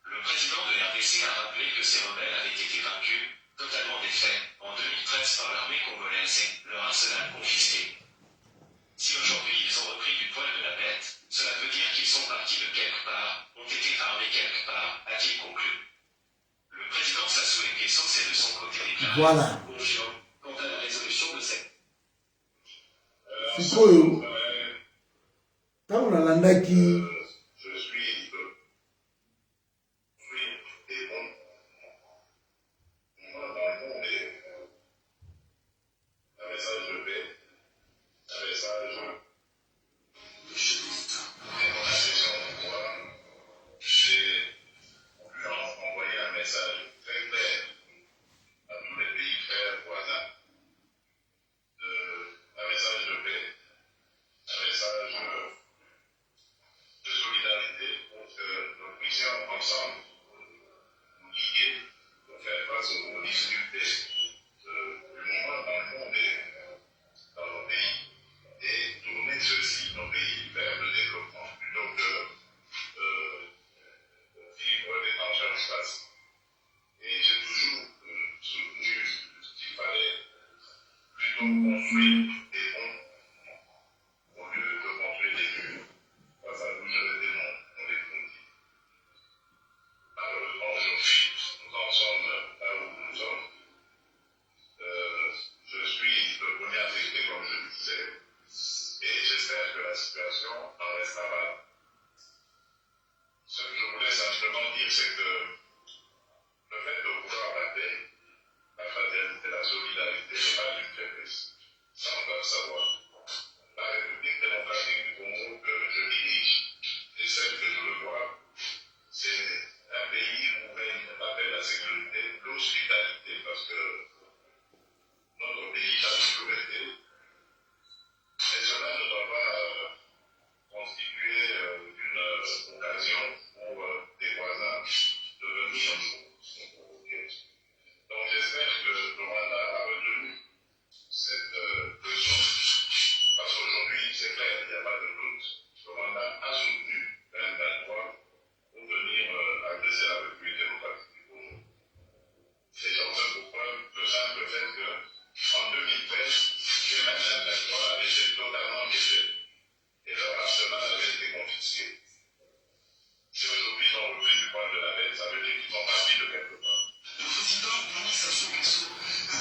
Le président de RDC a rappelé que ces rebelles avaient été vaincus, totalement défaits, en 2013 par l'armée congolaise et leur arsenal confisqué. Si aujourd'hui ils ont repris du poil de la bête, cela veut dire qu'ils sont partis de quelque part, ont été armés quelque part, a-t-il conclu. Le président Sassou Nguesso s'est de son côté déclaré confiant quant à la résolution de cette... Sikoyo, tangu nalandaki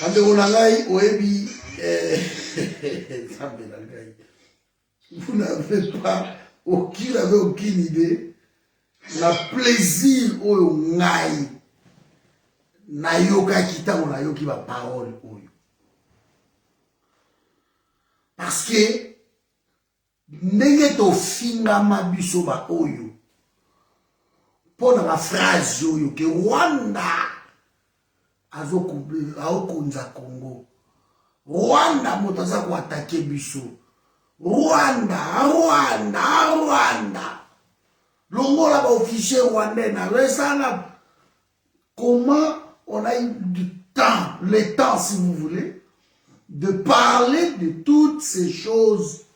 bandeko na ngai oyebi nzambe na ngai vous n'avez pas aucune idée na plaisir oyo ngai nayokaki ntango nayoki baparole oyo parce que ndenge tofingama biso baoyo mpo na baphrase oyo ke Rwanda aokonza Congo, Rwanda moto aza koatake biso, Rwanda longola ba officier rwandais na resala. Comment on a eu du temps, le temps si vous voulez, de parler de toutes ces choses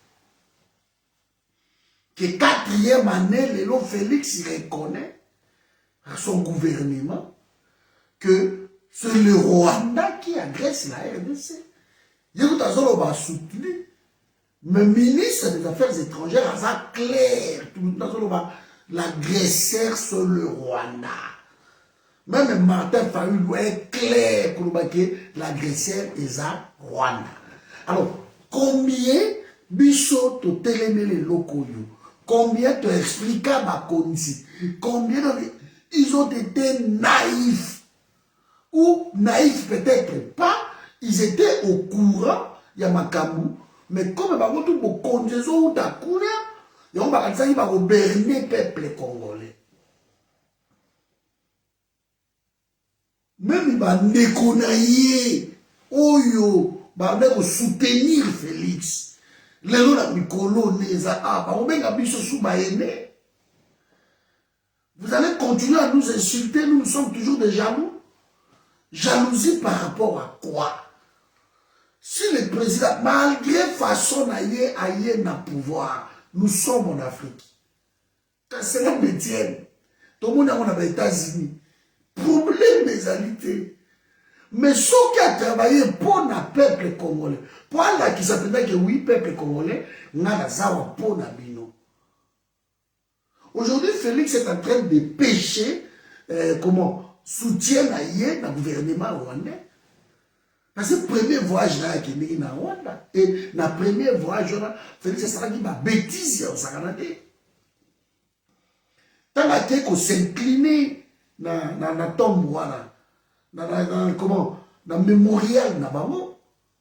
que 4e année, Lélo Félix reconnaît à son gouvernement que c'est le Rwanda qui agresse la RDC. Il y a soutenu. Mais ministre des Affaires étrangères a clair. L'agresseur, c'est le Rwanda. Même Martin Fayulu est clair pour que l'agresseur est le Rwanda. Alors, combien biso to télémé les locaux, combien te expliquer ma condition, combien ils ont été naïfs. Ou naïfs peut-être pas, ils étaient au courant, Yamakamu, Mais comme bango tout bo congezo ou ta kuna, yon ba kanisa ki ba gouverner peuple congolais. Même ba ndeko na ye oyo ba ndeko soutenir Félix. Lelo na mikolo neza ba obenga biso sou ba ene. Vous allez continuer à nous insulter, nous sommes toujours des jaloux. Jalousie par rapport à quoi? Si le président, malgré façon aïe na pouvoir, nous sommes en Afrique. Quand c'est là me tienne, tout le monde est aux États-Unis. Problème des alités. Mais ceux qui ont travaillé pour le peuple congolais, pour là qui s'appelle que oui, peuple congolais, on a la zawa pour Nabino. Aujourd'hui, Félix est en train de pêcher, soutien aïe dans le gouvernement rwandais. Parce que le premier voyage là qui est en Rwanda, et le premier voyage là, Félix est dit ma bêtise au Canada. Tant qu'on s'incliner dans la tombe, dans le mémorial,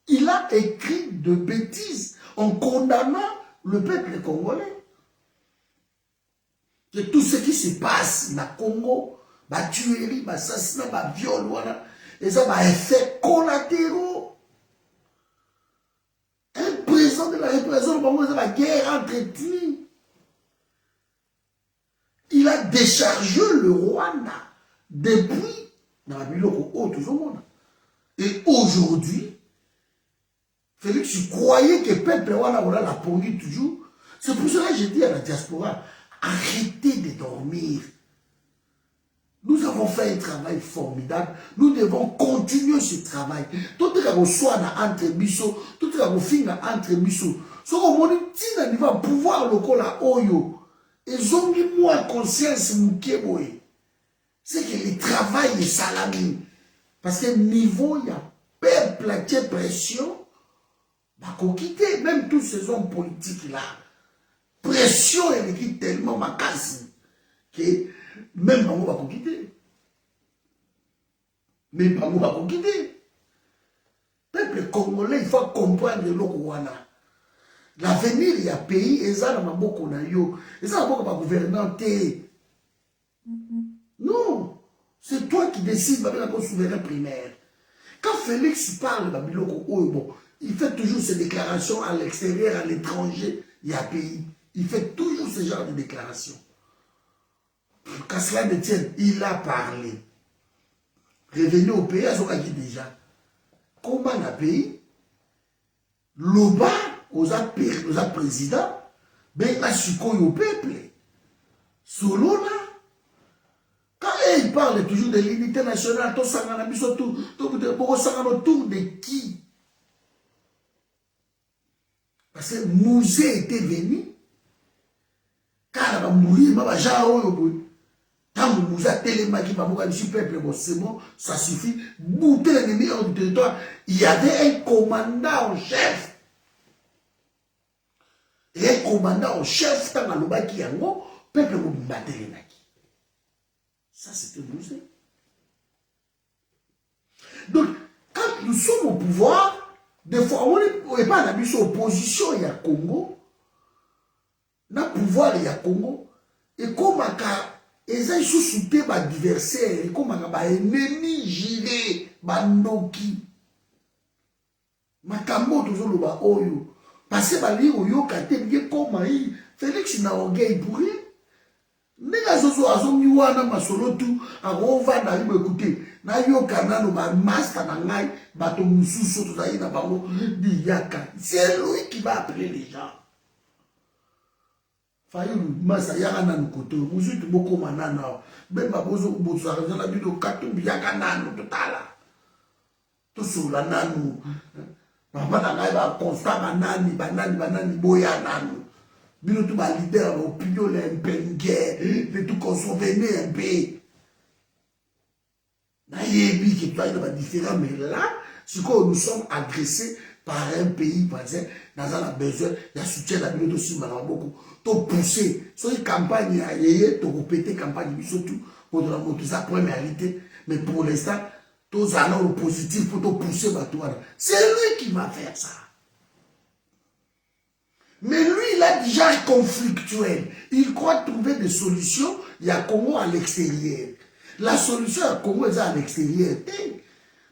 il a écrit de bêtises en condamnant le peuple congolais. Que tout ce qui se passe dans le Congo, la tuerie, l'assassinat, le viol, voilà. Et ça va effet collatéraux. Un président de la République, la guerre entre ethnies. Il a déchargé le Rwanda depuis dans la biloko haute au monde. Et aujourd'hui, Félix croyait que le peuple Rwanda l'a pondu toujours. C'est pour cela que j'ai dit à la diaspora, arrêtez de dormir. Nous avons fait un travail formidable. Nous devons continuer ce travail. Tout ce qu'on soit entre miso, tout ce qu'on fait entre miso. Ce qu'on dit, si on va pouvoir le coller à Oyo, ils ont mis moins conscience mukeboé. C'est que le travail est salami. Parce que niveau, il y a peuple qui est pression, bah qu'on quitte même tous ces hommes politiques là. Pression est tellement ma casse que même Bango va quitter. Même Bango va quitter. Peuple congolais, il faut comprendre le Rwanda. L'avenir, il y a pays, et ça, dans beaucoup na yo. Et ça, beaucoup pas gouvernanté. Non. C'est toi qui décides, avec un souverain primaire. Quand Félix parle, il fait toujours ses déclarations à l'extérieur, à l'étranger, il y a pays. Il fait toujours ce genre de déclarations. Quand cela ne tienne, il a parlé. Revenu au pays, à ce qu'il déjà. Comment on a payé? L'OBA, aux présidents, mais il a succombé au peuple. Solo là. Quand il parle toujours de l'unité nationale, tout ça, autour de qui? Parce que Mouzé était venu. Quand il a mouru, il a dit, tant que Mouzé a télémaki, c'est bon, ça suffit. Bouter l'ennemi hors du territoire. Il y avait un commandant en chef. Et un commandant en chef, tant que l'Oba qui a un peuple vous battre les naki. Ça, c'était Mouzé. Donc, quand nous sommes au pouvoir, des fois, on n'est pas en habitude opposition, il y a Congo. Dans le pouvoir, il y a Congo. Et comme ils ont sous-souté ma adversaire, et comme un ennemi giré, Bandoki. Makambo, toujours le bas, Oyo. Parce que les Oyo, quand ils comme Félix n'a orgueil pour rien. Nega zozo azomiwana masolo tu agova na libo écouter na yo kanano ba master na ngai bato mususu to zaina bango di yaka. C'est lui qui va appeler les gens. Fayulu masa yaka na nkoto mususu boko manana bemba bozo bozo na bido katumbi yaka nanu totala. To sula nanu. Mama na ngai ba constat banani boya nanu. Bino tout ma leader, l'opinion, l'impengue, de tout consommer un peu. Naïebi qui est différent, mais là, c'est que nous sommes agressés par un pays, par exemple, dans un besoin, il y a soutien de la bino aussi, beaucoup. Tout pousser, sur une campagne, il y a tout répéter campagne, surtout pour la montée, ça première réalité. Mais pour l'instant, tous allons au positif pour tout pousser, c'est lui qui va faire ça. il a déjà conflictuel. Il croit trouver des solutions. Il y a Congo à l'extérieur. La solution à Congo est à l'extérieur.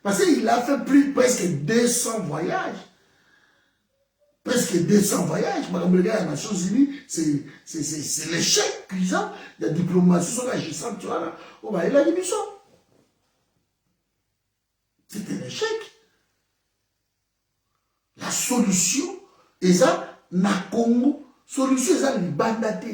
Parce qu'il a fait presque 200 voyages. Presque 200 voyages. Madame le gars, les Nations Unies, c'est l'échec cuisant de la diplomatie sur la gestion. Tu vois là, on va y aller à c'est un échec. La solution, et ça, na Congo, solution, c'est ça, l'ibandate.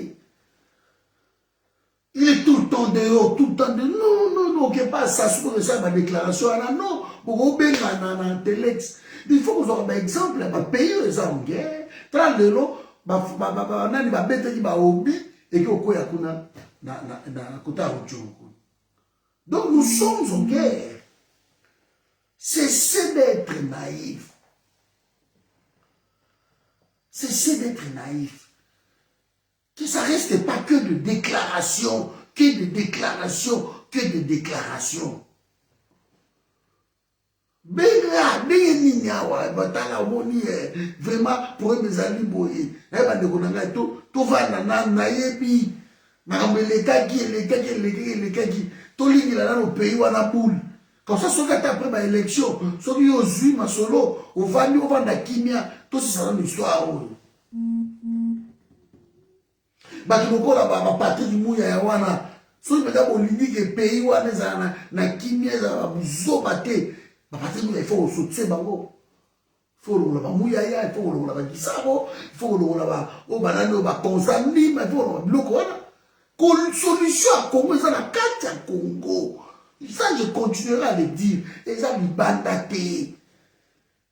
Il est tout le temps dehors, tout le temps dehors. Non, que pas ça, c'est pour ça, ma déclaration, non, pour bien dans Telex. Il faut que vous ayez un exemple, les pays, ils sont en guerre, 30 euros, nani ba bête qui ba obi, et qui au quoi y'a na kota rochoko. Donc nous sommes en guerre. Cessez d'être naïf. Cessez d'être naïf. Que ça ne reste pas que de déclarations, que de déclarations, que de déclarations. Benga, vraiment, pour mes amis, tout va na yebi, comme ça, ce que après ma élection, ce qui est ma solo, au vani, au vanda kimia, tout ça, c'est une histoire. Baki mokola ba parti du mouya ya wana, so que au lini que pays wana za na kimia za buzo bate, ba parti du il faut sauter bango. Faut le ba mouya ya, il faut le ba kisabo, il faut le ba o banano ba consami, mais faut le bloko wana. Quelle solution à Congo, ça na carte à Congo. Ça, je continuerai à le dire. Et ça, il bandaté.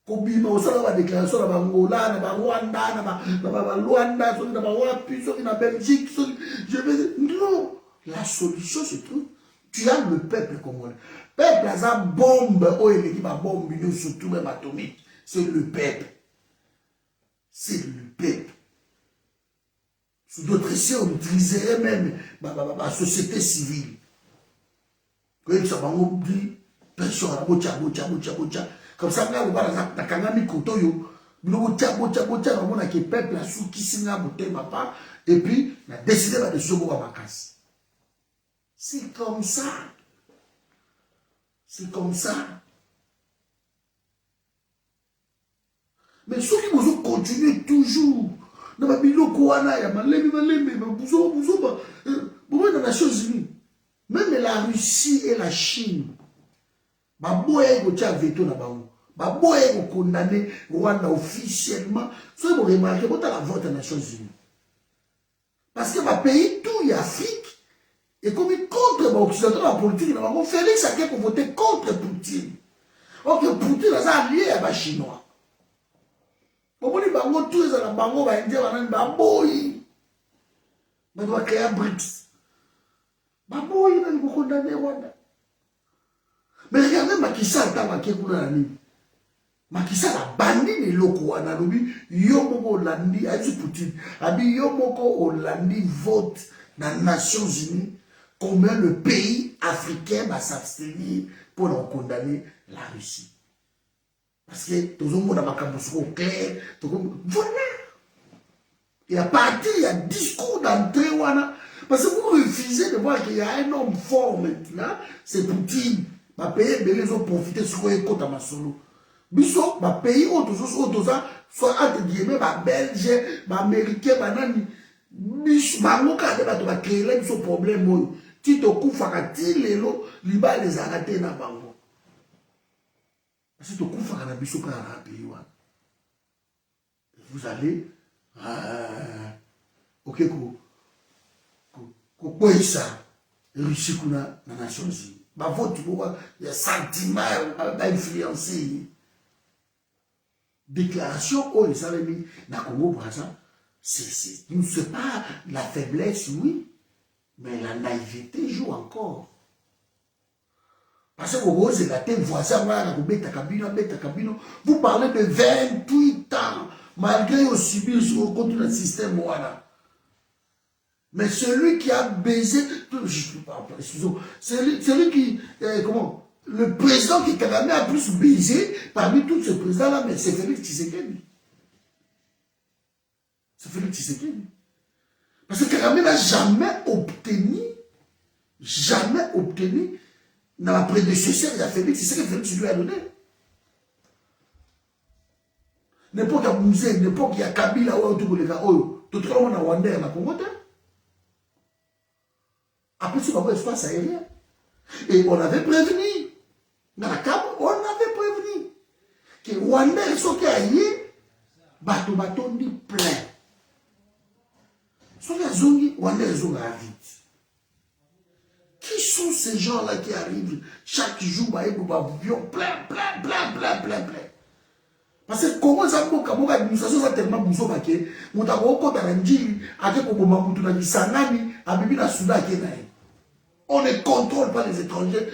Kobima, on s'en va déclaration dans Angola, dans Rwanda, dans Luanda, dans Wapi, dans Belgique. Je vais dire, non. La solution se trouve. Tu as le peuple congolais. Le peuple a sa bombe. Oh, il est ma bombe, surtout même atomique. C'est le peuple. C'est le peuple. Sous d'autres essais, on utiliserait même la société civile. Quand ça va dit, personne à bocha. Comme ça, on va la kangami kotoyo. Bocha, on a que peuple a sous qui s'inga boté ma part. Et puis, on a décidé de se voir à ma casse. C'est comme ça. C'est comme ça. Mais ceux qui vont continuer toujours. Dans ma biloko wana ya malemi, buzo, dans les Nations Unies. Même la Russie et la Chine, baboye gotia veto na bango, baboye go condamner Rwanda officiellement. So vous remarquez quand la vote aux Nations Unies. Parce que ma pays tout y Afrique et comme contre l'Occident la politique, on Félix a pour voter contre Poutine. Donc Poutine a allié à la Chinois. Pour les bango tous les bango va indien va baboye. Mais doit créer BRICS. Baboye na ko condamner Rwanda. Mais regardez Macky Sall ta Macky kuna nani. Macky Sall a banni les locaux wana lobi yo moko Hollandi a dit Poutine. Abi yo moko Hollandi vote dans les Nations Unies combien le pays africain va s'abstenir pour non condamner la Russie. Parce que tout le monde a makambo clair, voilà. Et à partir il y a discours d'entrée wana. Parce que vous refusez de voir qu'il y a un homme fort maintenant, c'est Poutine. Ma pays, les ont profité de ce qu'on est contre ma solo. Biso, ma pays, soit entre guillemets, ma Belge, ma Américain, ma nani. Biso, ma moka, va créer ce problème. Tito Koufakati, l'élo, liba les arrêter na bango. Parce que Koufakana, biso, quand on a un pays, vous allez, ok, quoi ça, Russie kuna na Nations Unies. Ma vote, il y a sentiment influencé. Déclaration, oh, ils avaient mis dans Congo Brazza, c'est pas la faiblesse, oui, mais la naïveté joue encore. Parce que vous osez la tête voisin, vous parlez de 28 ans, malgré aussi bien contre le système voilà. Mais celui qui a baisé, celui qui, comment, le président qui Kagame a plus baisé parmi tous ces présidents-là, mais c'est Félix Tshisekedi. C'est Félix Tshisekedi. Parce que Kagame n'a jamais obtenu dans la prédécesseur, il a Félix Tshisekedi, Félix lui a donné. N'importe quel musée, n'importe quel Kabila, tout le monde a Rwanda, on a Congo. Après, c'est pas espace aérien. Et on avait prévenu. Dans la CAP, on avait prévenu. Que Rwanda, ils sont ailleurs, bateau dit plein. Sur la zone, Rwanda, ils ont vite. Qui sont ces gens-là qui arrivent chaque jour, avion plein. Parce que comment ça peut être l'administration, ça tellement bouson baké, mon tabo ko taranji, ake ko boma mutu na bisangani, abibi na Soudan kenaï. On ne contrôle pas les étrangers.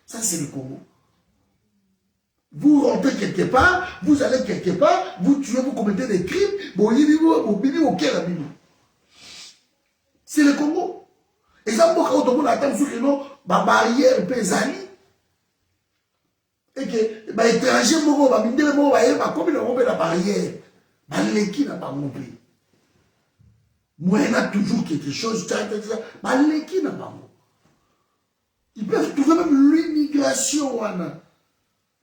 Ça, c'est le Congo. Vous rentrez quelque part, vous allez quelque part, vous tuez, vous commettez des crimes. C'est le Congo. Et ça, quand on attend sur le barrière pesani. Et que les étrangers, comme la barrière, l'équipe n'a pas monté. Moi, il y a toujours quelque chose, ils peuvent trouver même l'immigration,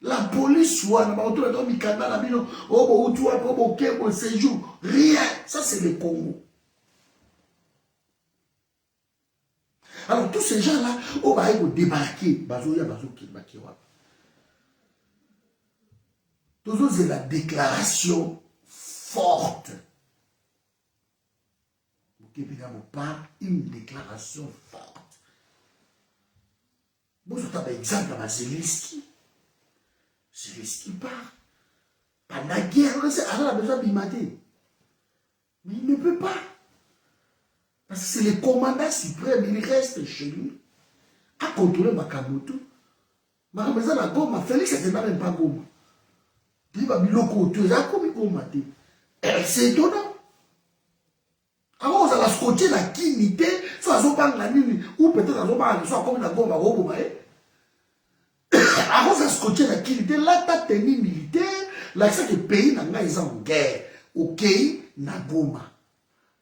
la police, rien. Ça, c'est le Congo. Alors, tous ces gens-là, on va débarquer. C'est la déclaration forte. Évidemment pas une déclaration forte. Bon, je tape exemple à Zelensky. Zelensky part. Pendant la guerre, il a besoin d'y mater. Mais il ne peut pas. Parce que c'est le commandant suprême, il reste chez lui. À contrôler Makamoto. Makamoto na Goma, Félix n'était même pas Goma. Il va biloko, tu as comme Goma. C'est étonnant. Alors, on a scotché la kinité, soit ou peut-être soit comme la gomme à Robo. Alors, on a scotché la kinité, là, t'as tenu militaire, là, c'est que le pays n'a pas en guerre. Ok, na goma.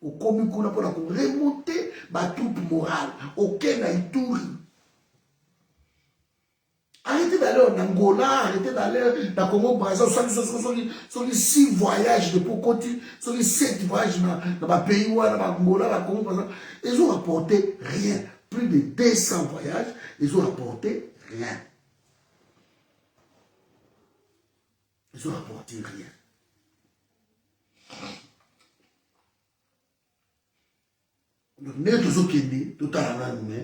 Au commun qu'on a pour remonter, ma troupe morale. Ok, na Ituri. Arrêtez d'aller en Angola, arrêtez d'aller dans Congo Brazzaville, sur les 6 voyages de Pokoti, sur les 7 voyages dans le pays, dans Angola, dans Congo Brazzaville. Ils ont rapporté rien. Plus de 200 voyages, ils ont rapporté rien. Ils ont rapporté rien. Donc, nous sommes tous tout à l'heure, nous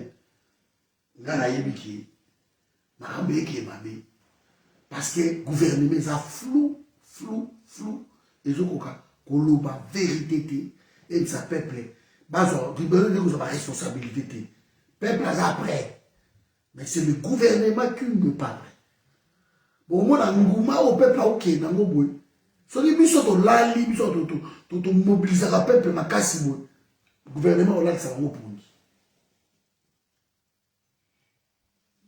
sommes parce que le gouvernement est flou. Ils ont la vérité et ça peuple. Ils ont la responsabilité. Peuple est après. Mais c'est le gouvernement qui ne parle. Bon, moi, au peuple, ok, si nous sommes là, nous mobilisons le peuple, le gouvernement, là, ça va pour nous.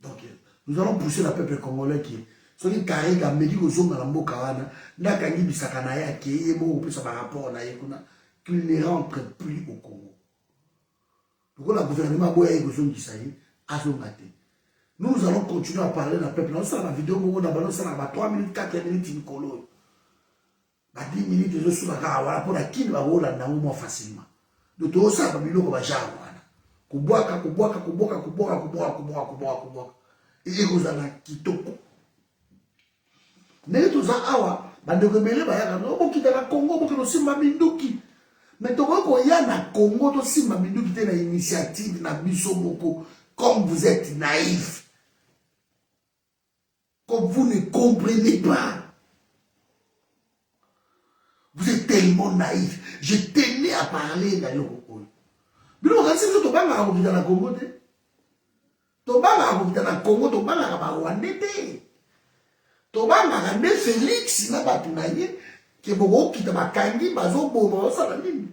Donc, nous allons pousser le peuple congolais qui est. Si les carrés qui dit aux hommes dans la Mokawana, n'a bisakana ya qui est mort par rapport à qu'il ne rentre plus au Congo. Donc, le gouvernement boit et aux hommes qui s'aillent, à son matin. Nous allons continuer à parler d'un peuple. Nous sommes dans la vidéo, nous avons 3 minutes, 4 minutes, une colonne. 10 minutes, je suis là pour la qui va rouler dans facilement. Donc, tout ça, va biloko va jawana. Kuboaka. Et vous allez kitoko. Mais tout ça, awa, bandeko mele bayaka, no kita na Congo, boke no simba minduki. Mais toko ko ya na Congo, to simba minduki te na initiative na biso moko, comme vous êtes naïf. Comme vous ne comprenez pas. Vous êtes tellement naïf. Je tenais à parler d'ailleurs. Mais non, si vous êtes dans la Congo, Tobanga na Congo, Tobanga na Rwanda. Tobanga na Félix na batunaye que beaucoup qui tabakangi bazo bomo ça la nini.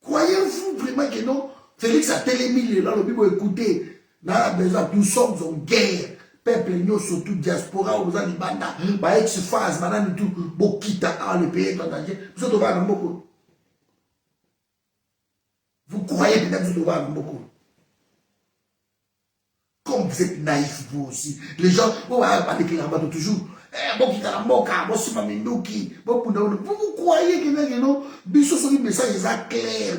Croyez-vous vraiment que non? Félix a télémilé là le Bible écoutez, nous sommes en guerre. peuple nous surtout diaspora aux alibanda ba ex-phase banani tout bokita le pays est en danger vous êtes devant beaucoup. Vous croyez peut-être que vous êtes devant beaucoup. Comme vous êtes naïf vous aussi. Les gens vont parler clairement toujours. Vous croyez que non, le message est clair.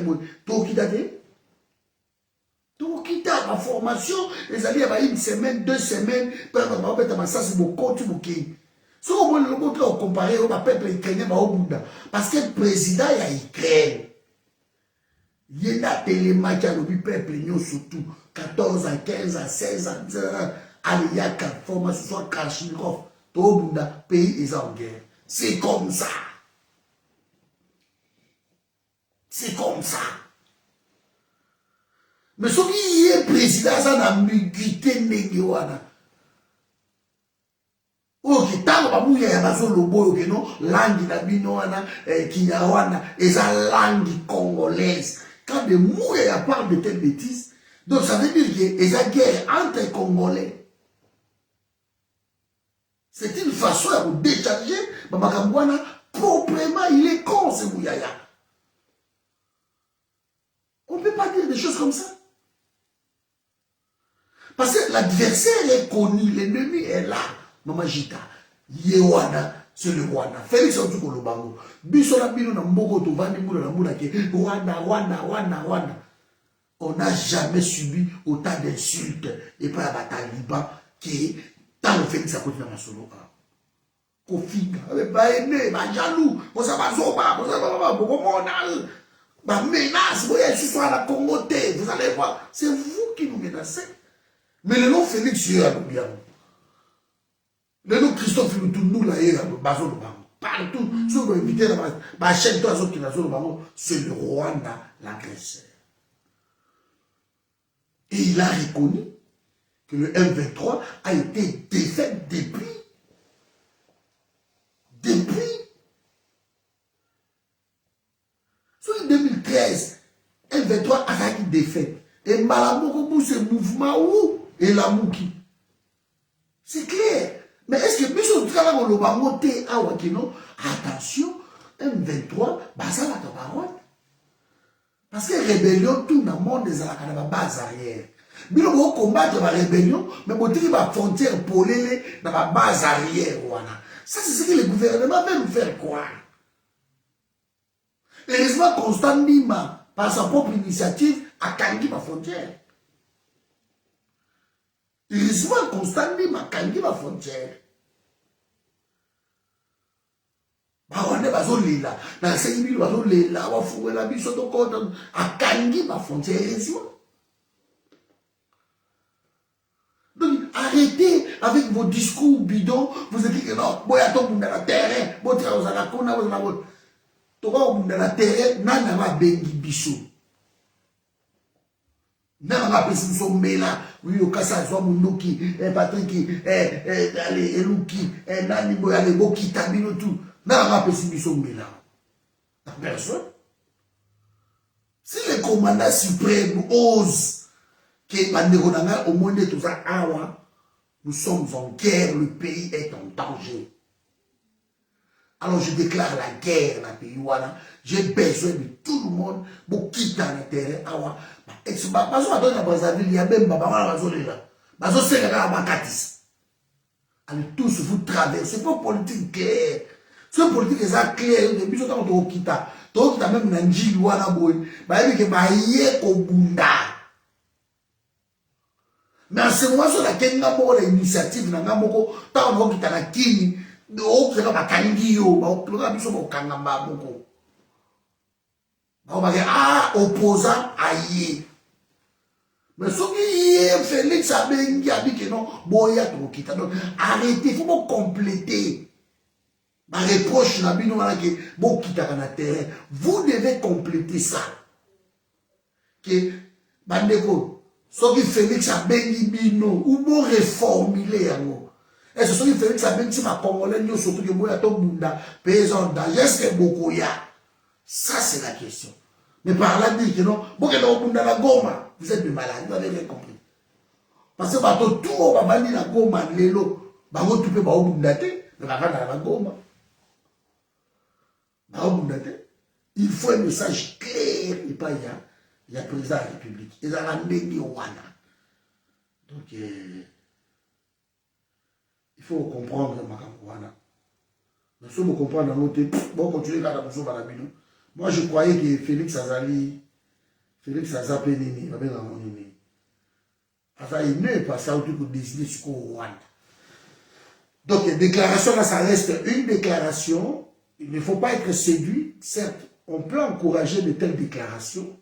Donc, quitter ma formation, les alliés avaient une semaine, 2 semaines, pour ça, c'est beaucoup. Si on comparer au peuple ukrainien, parce que le président est Ukraine. Il y a des matchs à l'objet peuple, surtout 14 à 15 à 16 à 10 ans, il y a 4 formations, soit Kalachnikov, tout le pays est en guerre. C'est comme ça. C'est comme ça. Mais ce qui est président, ça n'a ambiguïté négative. Ok, tant que vous avez un lobo, langue nabinoana, kinyawana, et sa langue congolaise. Quand des mouilles parlent de telles bêtises, donc ça veut dire qu'il y a une guerre entre les Congolais. C'est une façon de décharger, Mamakambouana, proprement, il est con, ce Mouyaya. On ne peut pas dire des choses comme ça. Parce que l'adversaire est connu, l'ennemi est là. Maman Jita, Yewana, c'est le Rwanda. Félix Antoukolobango. Bisola Bino na Mboko Tovani Moula na Moula ke Rwanda. On n'a jamais subi autant d'insultes et pas la Taliban qui tant le Félix a continué à solo. Kofinga, ba aimé, ba jaloux, on s'en va zoba, on s'en va monal, ba menace, vous voyez, ce soir la Congoté, vous allez voir, c'est vous qui nous menacez. Mais le nom Félix, il y a bien. Le nom Christophe nous là, il y a partout, si on veut éviter la chaîne, c'est le Rwanda, l'agresseur. Et il a reconnu que le M23 a été défait depuis. Sur 2013, M23 a été défait. Et Malamoko, ce mouvement où et la Mouki. C'est clair. Mais est-ce que Biso Trala Lobango T à Wakino, attention, M23, ça va te parole. Parce que rébellion, tout le monde est à la base arrière. Bilo vous combattre la rébellion, mais vous avez la frontière pour aller dans la base arrière. Ça, c'est ce que le gouvernement veut nous faire croire. Heureusement, Constant Nima, par sa propre initiative, a kangi ma frontière. Heureusement, Constant Nima a kangi ma frontière. On est basé là. Dans 5 000 bateaux là, on va fouiller la bise de côte à kangi ma frontière. Donc, arrêtez avec vos discours bidons. Vous dites que non, vous êtes dans la terre, vous êtes dans la terre, vous êtes dans la terre, nana va bengi biso. Nana va pesi biso mela, oui, au kasa, soit Mounoki, Patrick, Eluki, Nani Boyale, Boki, Tabino, tout. Nana va pesi biso mela. Personne. Si le commandant suprême ose que au monde de tout ça, nous sommes en guerre, le pays est en danger. Alors je déclare la guerre dans le pays. J'ai besoin de tout le monde pour quitter le terrain. Il y a même allez tous vous traverser. C'est pas politique claire. C'est politique est clair. Depuis ce temps, on quitte. On quitte même Nanji, Wana Boy. Mais en ce moment, sur laquelle nous avons l'initiative, nous avons tant de gens qui sont kini, de haut, c'est comme un kangio, nous avons kangamba beaucoup. On va dire, opposant à yé. Mais ce qui est Félix Abengi a dit que non, boya to kita. Donc, arrêtez, il faut pas compléter. Ma reproche, n'a pas dit que bon kita kana terrain. Vous devez compléter ça. Que, bandeko, ce qui Félix a béni bino, ou bon réformuler yango. Et ce qui Félix a béni si ma congolais nous surtout que moi to bunda paysan d'âge est-ce que beaucoup y a. Ça c'est la question. Mais par là dire que non, bon que non bunda la goma, vous êtes de malade, vous avez bien compris. Parce que bato tout va bandi na Goma lelo, bango tout peut ba obundate, na bakana na Goma. Ba obundate. Il faut un message clair et pas il y a président de la République. Ils ont ramené au Rwanda. Donc il faut comprendre Makamwana. Nous sommes comprendre dans l'autre. Bon, continuer à la moi je croyais que Félix Azali, Félix Azapénini, il va bien dans mon ennemi. Il n'est pas ça où tu peux décider sur quoi au Rwanda. Donc, déclaration là, ça reste une déclaration. Il ne faut pas être séduit. Certes, on peut encourager de telles déclarations.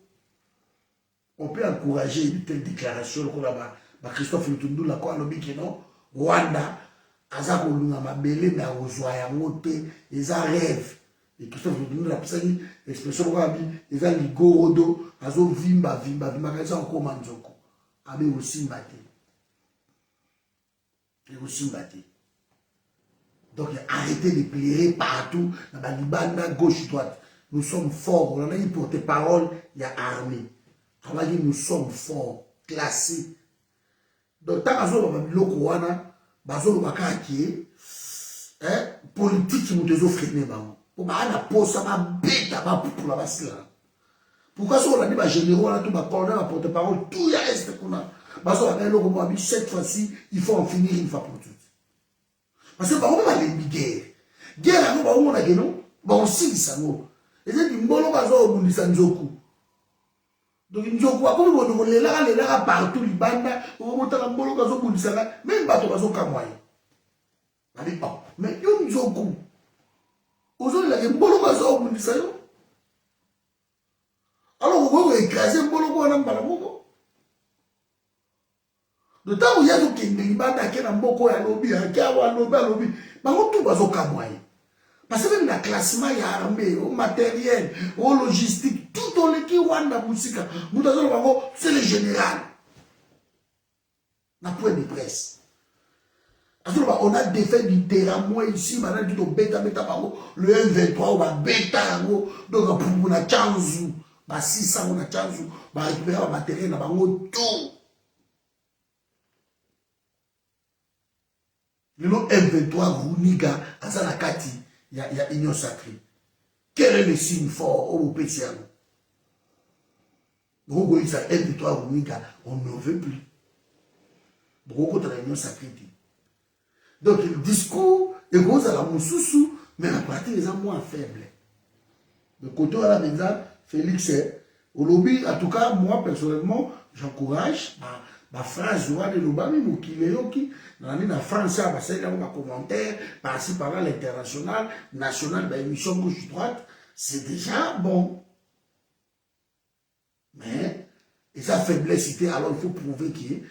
On peut encourager de telles déclarations. Christophe Lutundu, la quoi, l'objet qui non, Rwanda, Azako Lunga Mabele, mais à Ozoya Mote, ils ont rêve. Et Christophe Lutundu, la personne, l'expression Rabi, ils ont ligorodo, Azo Vimba, Vimba, Vimba, ils ont encore Manzoko. Abe aussi mbaté. Et aussi mbaté. Donc arrêtez de pleurer partout, dans la Libanda, gauche, droite. Nous sommes forts. On a dit porte-parole, il y a armée. On a dit nous sommes forts, classés. Donc tant que nous avons le Kouana, nous avons politique qui nous a freiné. Pour que nous avons ça bête pour la base. Pourquoi on a dit que généraux, tout le porte-parole, tout le reste qu'on a. Cette fois-ci, il faut en finir une fois pour toutes. Parce que on a les guerres. Guerre, on a dit non, on signe ça. Et c'est une bonne occasion pour nous Nzoku. Donc Nzoku, comme on les là partout, les bandes, on monte la bonne occasion pour nous ça. Même pas de raison qu'à moi. Mais yo Nzoku. Aujourd'hui, il y a une bonne occasion pour nous ça. Alors, on va écraser une bonne occasion pour nous. De temps où il y a des gens qui ont beaucoup de lobby, qui ont lobby, tout va se parce que même dans le classement, il y a armée, au matériel, au logistique, tout on l'équipe Rwanda Moussika. C'est le général. La point de presse. On a défait du terrain, moi ici, maintenant, tout au bêta, le M23, on va bêta, donc on a 15 jours, 600, on a 15 jours, on va récupérer le matériel, on va tout. Le nom M23, Runiga, Azanakati, il y a union sacrée. Quel est le signe fort au PCA? Pourquoi il M23, Runiga, on ne veut plus. Pourquoi il y a union sacrée? Donc le discours est gros à la moussoussou, mais la pratique est moins faible. De côté à la maison, Félix, au lobby, en tout cas, moi personnellement, j'encourage ma phrase de l'Obami, la France, il y a un commentaire, par-ci, par-là, l'international, national, l'émission gauche-droite, c'est déjà bon. Mais, ils ont faiblesse, alors il faut prouver qu'ils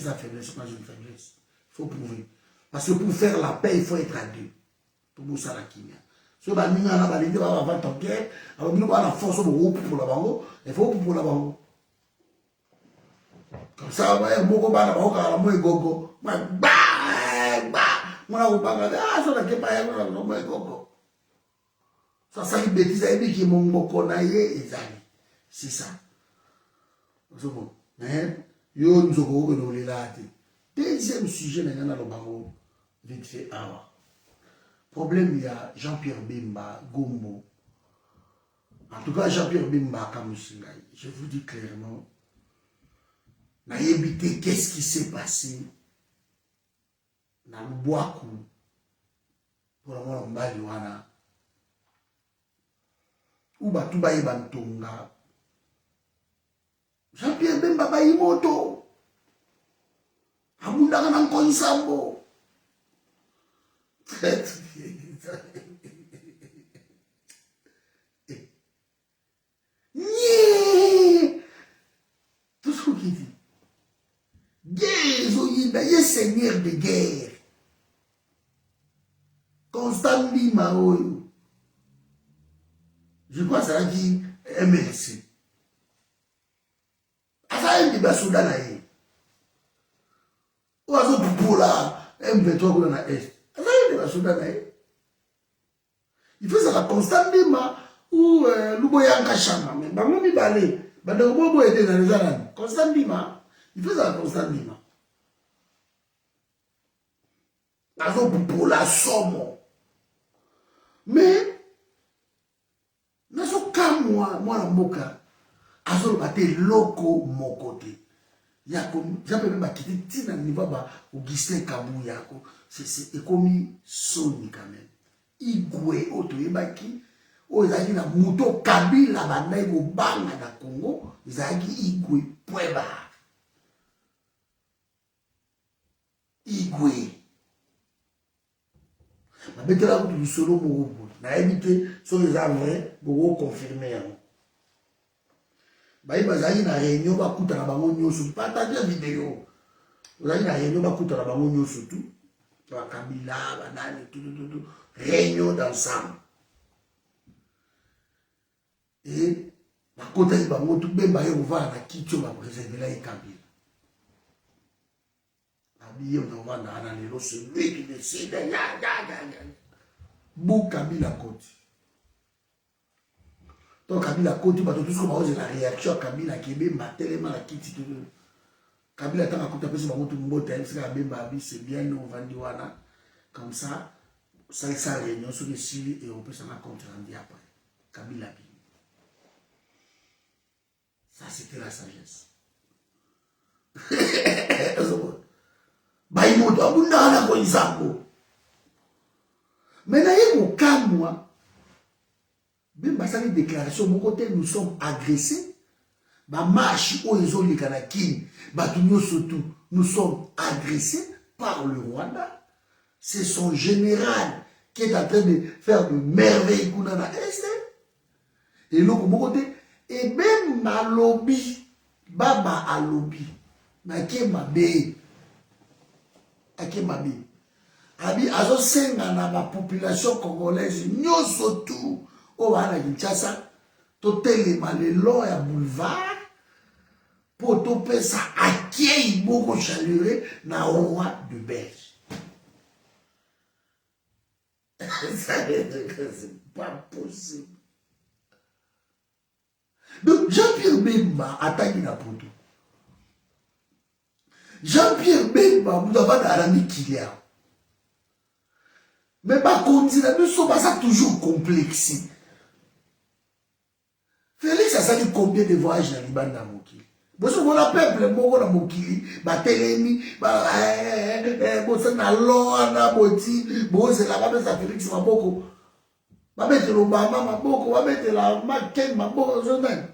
ont faiblesse, c'est pas une faiblesse. Il faut prouver. Parce que pour faire la paix, il faut être à deux. Pour vous, ça la kimia. Si on a mis un abalide, on va avoir ton guerre, alors on a la force pour la bango, il faut pour la bango. Comme ça, on va beaucoup de bango, on va gogo. Moi, on va ah, ça n'a pas eu gogo. Ça, c'est une bêtise, et puis qui m'ont beaucoup naïe, et c'est ça. C'est bon. Mais, yo, nous avons eu là. Deuxième sujet, nous avons bango, vite fait, ah. Problème, il y a Jean-Pierre Bemba, Gombo. En tout cas, Jean-Pierre Bemba, Kamusingaï, je vous dis clairement, n'a évité qu'est-ce qui s'est passé dans le bois pour la mort de Wana. Ou Batouba Bantonga. Jean-Pierre Bemba Baïmoto. Abunda nan Konsambo. Tout ce qu'il dit. Guerre, il y a seigneur de guerre. Constant Lima, je crois que ça dit MLC. Ça a été Soudan. Ou à ce pour la M23 dans la Est. Il fait ça la Constant Lima ou Louboyanka Chama. Mais Bamoni Balé, Badobo était dans les années. Constant Lima, il fait ça la Constant Lima. azo pour la somme. Mais nazo kamwa mwana mboka azo bate loko mon côté. Yako jamais même akiti tina niveau ba Augustin Kabu yako c'est ekomi soni quand même. Igwe oto yebaki o ezaki na muto Kabila bandai ko banga na Congo ezaki Igwe Pweba. Igwe babetela ko du solo mo na éviter so les vrai pour confirmer. Bayi bazali na réunion bakuta na bango nyoso partager vidéo. Bazali na réunion bakuta na bango nyoso tout. Ba Kabila banani tout réunion d'ensemble. Et bakota yi bango tout bemba yo va na kitcho ba préserver la Kabila. Abiye on va na lelo celui qui décide ya. Bou Kabila koti. Donc Kabila koti ba tout ce que la réaction à Kabila qui est tellement la kiti tout. Kabila tant à pesi ba mutu mbota c'est ka bemba bi c'est bien nous vandi wana comme ça ça réunion sur les Syrie et on peut s'en compte rendu après. Kabila bi. Ça c'était la sagesse. Bayi moto abunda na ko izango. Mais naye mo kamwa même ça les déclarations mon côté nous sommes agressés ba marche o ezoli kana kin ba tunyo surtout nous sommes agressés par le Rwanda. C'est son général qui est en train de faire de merveilles kuna na est. Et l'autre mon côté et même ma lobby baba a lobby na kema be akema be abi azo senga na ba population congolaise nyoso tout o wana Kinshasa to telema le long ya boulevard pour to pesa accueil beaucoup chaleureux na roi de Belge. C'est pas possible. Donc Jean-Pierre Bemba attaque na poto. Jean-Pierre Bemba vous avez arami Kilia. Mais par contre, nous sommes ça toujours complexé. Félix a sali combien de voyages dans Liban dans Mokili? Vous savez, on a peuple, mon dans Mokili, Batelemi, na Lona, Boti, c'est la base de Félix Maboko. Va mettre l'Obama, Maboko, va mettre la McCain, Maboko, Zonen.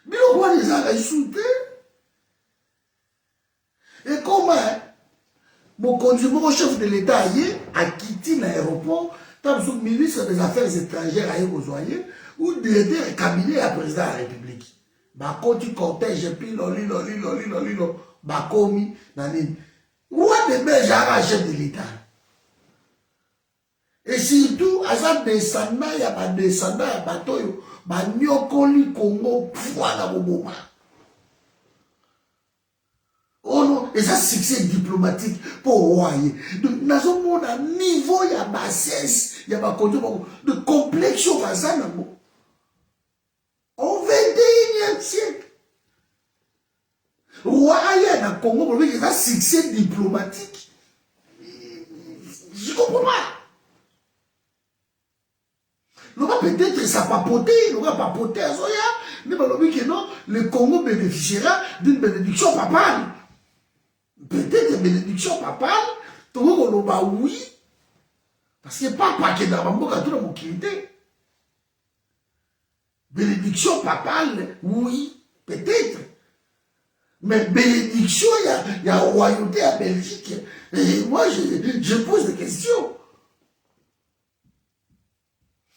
Mais on voit les gens insultés. Et comment mon conducteur chef de l'État a quitté l'aéroport, tant que le ministre des Affaires étrangères a été ou directeur et cabinet à président de la République. Quand tu cortège, puis loli, Bakomi, Nanine. Où est le meilleur chef de l'État? Et surtout, à ça descendant, il y a pas descendant, il y a pas bateau, il y a Nyokoli Congo, pouvoir dans le moment. Oh non, et ça succès diplomatique pour Royer. Donc, dans un niveau, il y a bassesse, il y a pas de complexion, au 21e siècle. Royer dans le Congo, il y a ça succès diplomatique. Je comprends pas. Peut-être ça papoter, il aura papoté à Zoya, mais que non, le Congo bénéficiera d'une bénédiction papale. Peut-être une bénédiction papale, tout le monde va oui, parce que papa qui est dans le tout le monde qui était. Bénédiction papale, oui, peut-être. Mais bénédiction, il y a royauté à Belgique. Et moi, je pose des questions.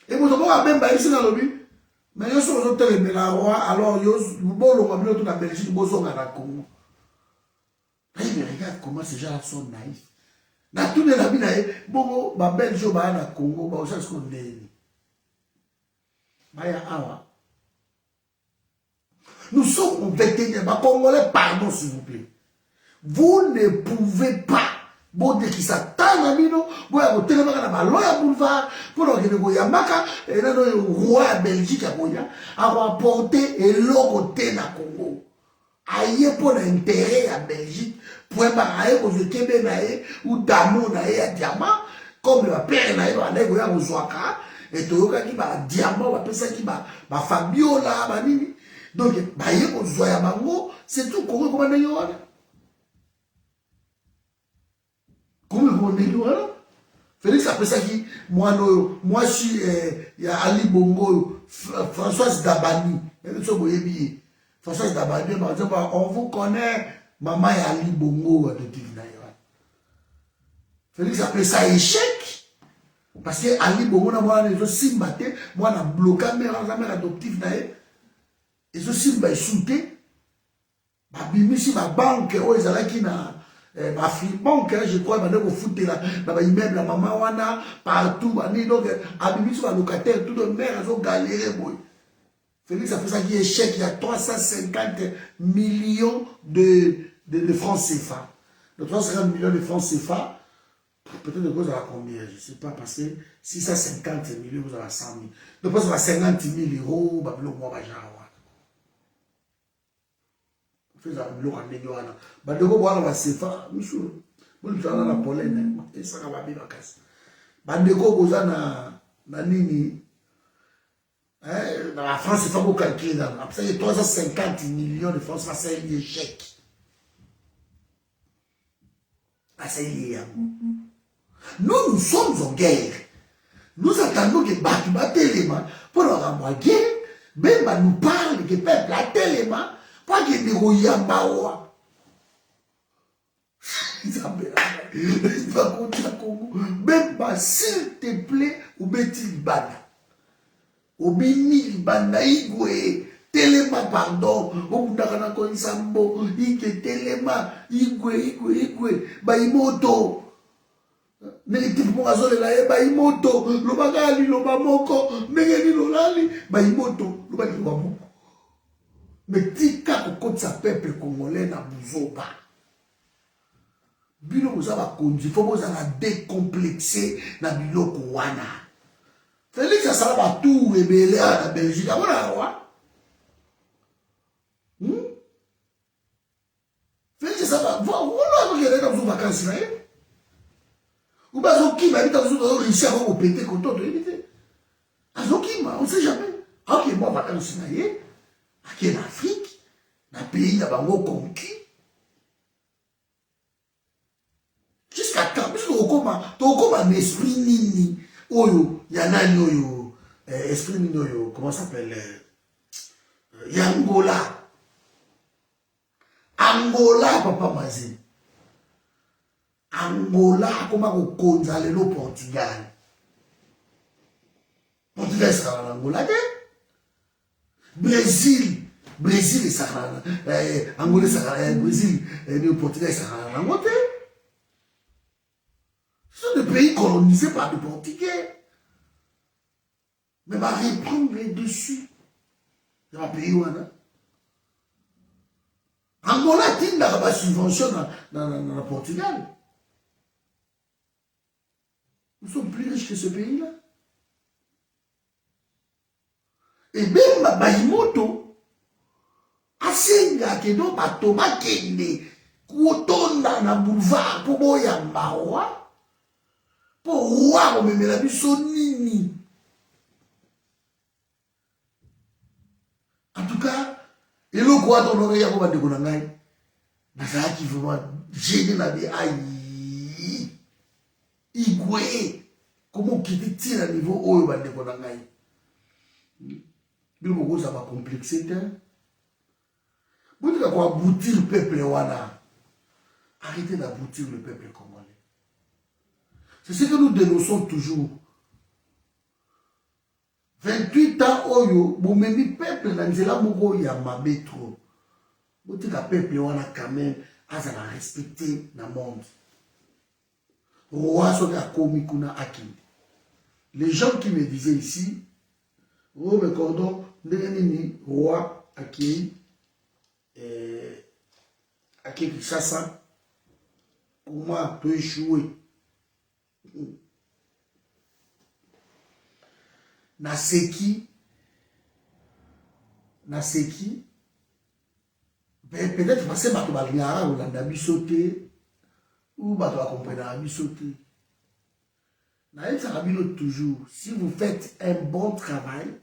Et vous avez même ici dans le but. Mais vous avez un tel roi, alors vous avez tout la Belgique, vous avez un Congo. Mais regarde comment ces gens sont naïfs. Dans tous les habits, bon, ma Belgique, vous avez un Congo, vous avez un Congo. Nous sommes au 21e, Congolais, pardon s'il vous plaît. Vous ne pouvez pas. Bon, dès qu'il s'attend à Mino, vous avez un téléphone à Loya Boulevard, pour que vous ayez un roi Belgique à apporter et l'autre côté na Congo. Aïe pour l'intérêt à Belgique, point baraye ko kebe na ye ou damo na ye ya diamant comme le père na ye ba lego ya ozwaka et toyoka ki ba diamant ba pesa ki ba Fabiola ba nini donc ba ye ko zoya bango c'est tout ko ko na yo wana comment on est là Félix appelle qui moi je suis ya Ali Bongo Françoise Dabani Françoise Dabani on vous connaît maman ya Ali Bongo Félix appelle ça échec parce que Ali Bongo na moi les simba te moi na bloqué mère adoptive na et simba échouté ba bimisi ba banque o ezalaki na ma fille banque je crois maintenant au foot là dans immeuble la maman wana partout donc abimisi ba locataire tout de mère ils ont galéré boy Félix a fait ça qui échec il y a 350 millions de francs CFA de 350 millions de francs CFA peut-être que vous avez combien je sais pas parce que 650 millions vous avez 100 000 donc vous avez 50 000 euros bah le mois va genre feza biloko ndenge wana bandeko bwana basefa misu bolitana na polene esaka babi bakasi bandeko boza na nini na France fa ko calculer après 350 millions de francs c'est un échec nous sommes en guerre nous attendons que Batouba Téléma pour leur avoir guerre même nous parle que peuple à Téléma pas que des royambawa. Même pas s'il te plaît, ou bêti libana. Ou bini libana, igwe, telema pardon, ou bundakana konsambo, ike telema, igwe, ba imoto. Neti mwazole la ba imoto, lobagali, lobamoko, negeni lolali, ba imoto, lobali lobamoko. Mais tika kokotisa peuple congolais na buzoba bino bozaba konzi fo bozala décomplexé na biloko wana Félix asala ba tour ebele na Belgique abona wa Félix asala voilà ko yele na buzo vacances na ye ou bazoki ba bita buzo réussir à péter koto to éviter azoki on sait jamais ok moi vacances na ye qui est en Afrique, dans le pays de Bango conquis. Jusqu'à quand? Parce que tu as un esprit nini. Oyo, il y en a un esprit nini, comment ça s'appelle? Yangola. Angola, papa Mazin. Angola, comment on conzale le Portugal? Portugal, c'est l'Angola, Brésil et Sahara, Angola, Sahara, Brésil et le Portugal et Sahara, ce sont des pays colonisés par les Portugais. Mais va reprendre les dessus. Dans le pays où on a. Angola tient la subvention dans le Portugal. Nous sommes plus riches que ce pays-là. Et même Baïmoto, asenga ke do bato bakende kotonda na boulevard po boyamba wa po wa komemela biso nini. En tout cas, eloko wa tonore ya ko bandeko na ngai nazalaki vraiment gêné na bi ayi igwe comment quitter tira niveau oyo bandeko na ngai. Beaucoup ça va complexer. Vous devez aboutir le peuple wana. Arrêtez d'aboutir le peuple congolais. C'est ce que nous dénonçons toujours. 28 ans oyo, vous même peuple dans la moko ya mabetro. Vous devez peuple wana quand même à respecter le monde. Roi soka komi kuna akinde. Les gens qui me disaient ici, oh mais cordon, ndeni roi aki Kinshasa, comment tu échoué? Naseki, peut-être parce que tu vas ou la sauté, Ou bah tu vas comprendre à bisoté. Toujours, si vous faites un bon travail,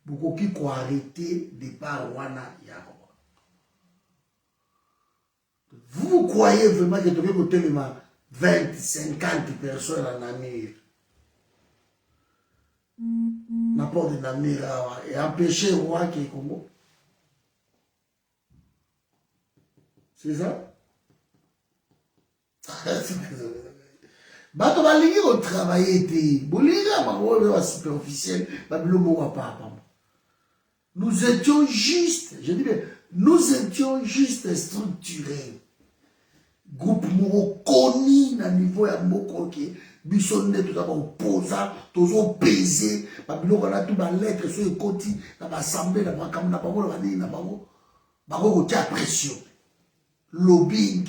vous pouvez arrêter de par wana yaro. Vous croyez vraiment que tu peux côté 20, 50 personnes en Amérique? N'importe de l'Amérique et empêcher le roi qui est Congo. C'est ça? Bato balingi ko travailler te bolinga bango ba superficiel ba bilomo wa papa. Nous étions juste, je dis bien, nous étions juste structurés. Groupe moko koni na niveau ya moko ke biso nde tout d'abord opposant, toujours pesé, ba biloko na tout ba lettre so ekoti na ba assemblée na ba kam na bango na nini na bango. Bango ko tia pression. Lobbying.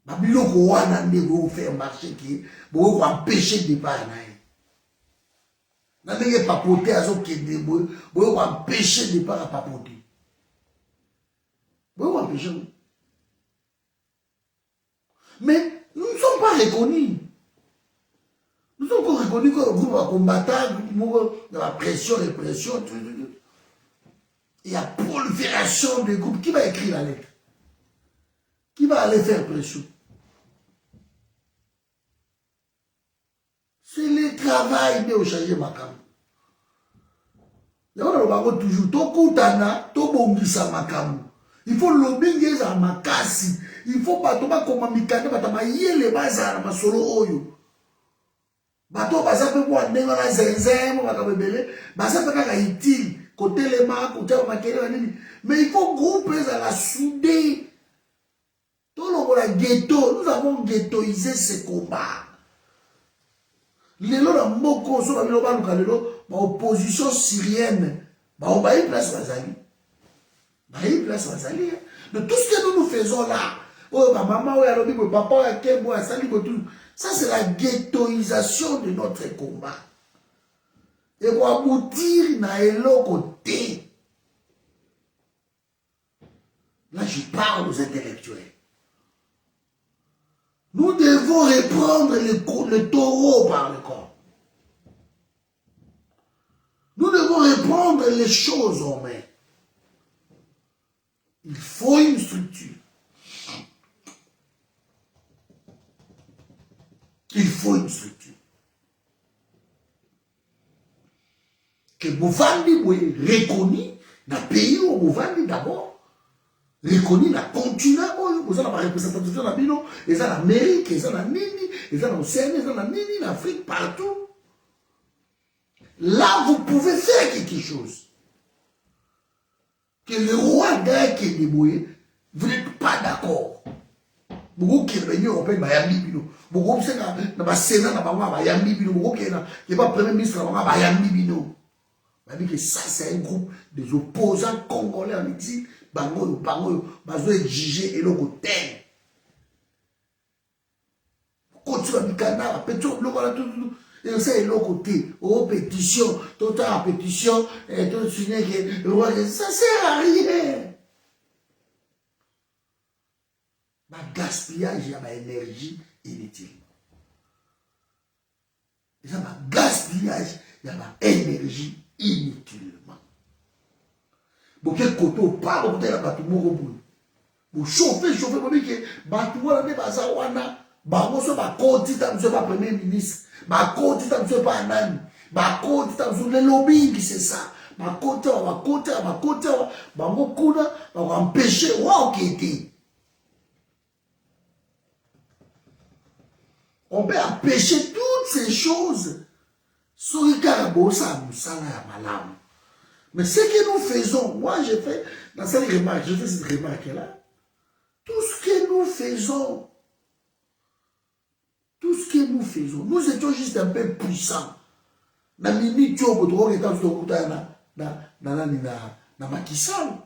Babiloko wana nde vous faire marcher qui vous empêcher de départ na ndenge papoter azo kende vous empêcher de départ à papoter vous empêcher. Mais nous ne sommes pas reconnus. Nous sommes encore reconnus comme groupe à combattant, de la pression, répression, tout. Il y a prolifération de groupes. Qui va écrire la lettre? Qui va aller faire pression? C'est le travail de changer ma cam. Il toujours tokutana, tobongisa makamu. Il faut lobbying za makasi. Il faut pas tomber comme mikane batama yele baza na masolo oyo. Bato baza pe kwa ndenga na zenzemo bakabebele, baza pe kaka itili côté les marques, côté makele nini. Mais il faut grouper za la soudé. Tout le ghetto, nous avons ghettoisé ce combat. Lelo na moko so ba biloba luka lelo ba opposition syrienne ba on ba place bazali. Ba place bazali. De tout ce que nous faisons là, oh ma maman ou alobi ko papa ya kembo asali ko tout. Ça c'est la ghettoisation de notre combat. Et pour aboutir na eloko te. Là je parle aux intellectuels. Nous devons reprendre le taureau par le corps. Nous devons reprendre les choses en main. Il faut une structure. Il faut une structure. Que Bouvandi reconnu dans le pays où Bouvandi d'abord. Reconnu na continent oyo vous avez la représentation na bino et ça l'Amérique et ça la nini et ça l'Océanie et ça la nini l'Afrique partout là vous pouvez faire quelque chose que le roi grec est débrouillé vous n'êtes pas d'accord beaucoup qui est venu européen bayambi bino beaucoup c'est na ba sénat na bango bayambi bino beaucoup qui est pas premier ministre na bango bayambi bino on dit que ça c'est un groupe des opposants congolais en exil. Bango, bazo exiger eloko tel. Continue à bikana, pétro, tout. Et ça eloko tel. Oh, pétition, total pétition, et tout signé que ça sert à rien. Ma gaspillage, il y a ma énergie inutile. Et ça, ma gaspillage, il y a ma énergie inutilement. Bon, quel côté pas au côté la bateau vous chauffez, vous dites que bateau là ne baza wana, bango ba koti ta monsieur pas premier ministre, ba koti ta monsieur pas nani, ba koti ta monsieur le lobbying c'est ça, ba koti, bango kuna, ba empêcher wa okete. On peut empêcher toutes ces choses. Sur Karabosa, Moussala ya Malam. Mais ce que nous faisons, moi j'ai fait, dans cette remarque, je fais cette remarque-là, tout ce que nous faisons, nous étions juste un peu puissants. Na mini tiobo to ko ta to na Makissal.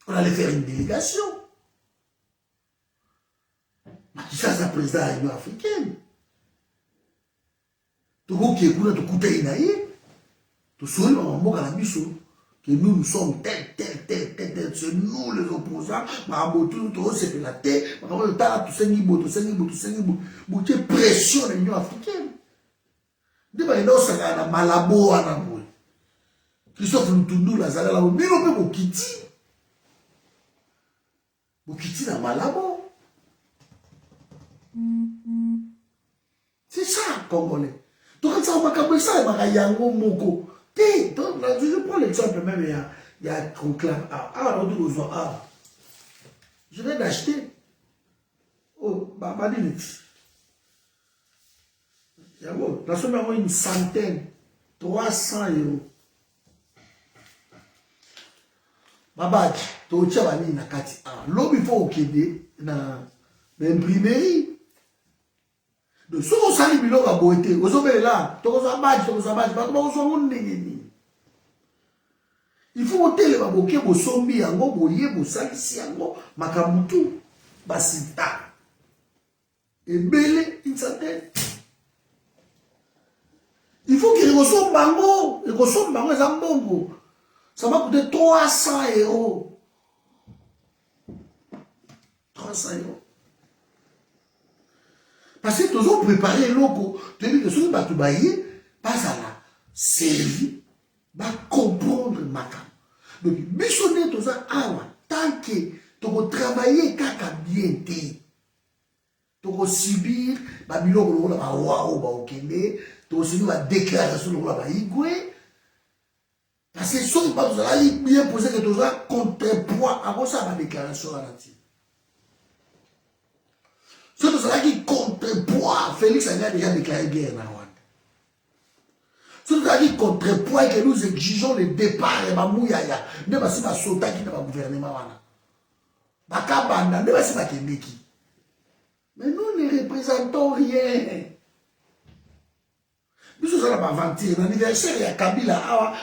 On allait faire une délégation. Makissal c'est le président de l'Union africaine. Tout qui est pour tout couper inaïe. Tout souris dans mon que nous sommes tel, c'est nous les opposants, Marabotou, c'est la terre, tu es pression de l'Union africaine. De la Malabo, Christophe Lutundu, la Zala, mais on peut Bokiti. Bokiti na Malabo. C'est ça, Congolais. Donc, ça, on va comme ça, il y a un moko. Je prends l'exemple même, il y a un conclave. Je viens d'acheter. Oh, bah, dis-le. La somme avoir une centaine, 300 €. Babadi, tu as bani na kati. L'homme il faut au Québec, na imprimerie. Donc, si on s'allie biloko à beauté, vous savez là, tu as badge, il faut ôter les baboké, vos sombi, vos boyé, vos salisi, vos makamutu, basita. Et belé, une centaine. Il faut qu'il ressemble bango, il ressemble bango, les ambongo. Ça va coûter 300 €. 300 €. Parce que tous ont préparé l'eau. Tu as vu que ceux qui ont baillé, pas à la servir, va comprendre ma cam. Donc, bisonner tout ça, tant que tu vas travailler, kaka bien, tu vas subir, Babylone, tu vas waouh, tu vas subir la déclaration, tu vas igouer. Parce que ceux qui ont bien posé que tu vas contrepoids avant ça, ma déclaration à la tire. Ceux qui contrepoids, Félix a déjà déclaré guerre à Rwanda. Ceux qui contrepoids et que nous exigeons le départ de Mamouyaya, ne pas si ma sota qui n'a pas gouvernement. Bakabanda, ne pas si ma Kemeki. Mais nous ne représentons rien. Nous sommes là pour mentir. L'anniversaire, il y a Kabila,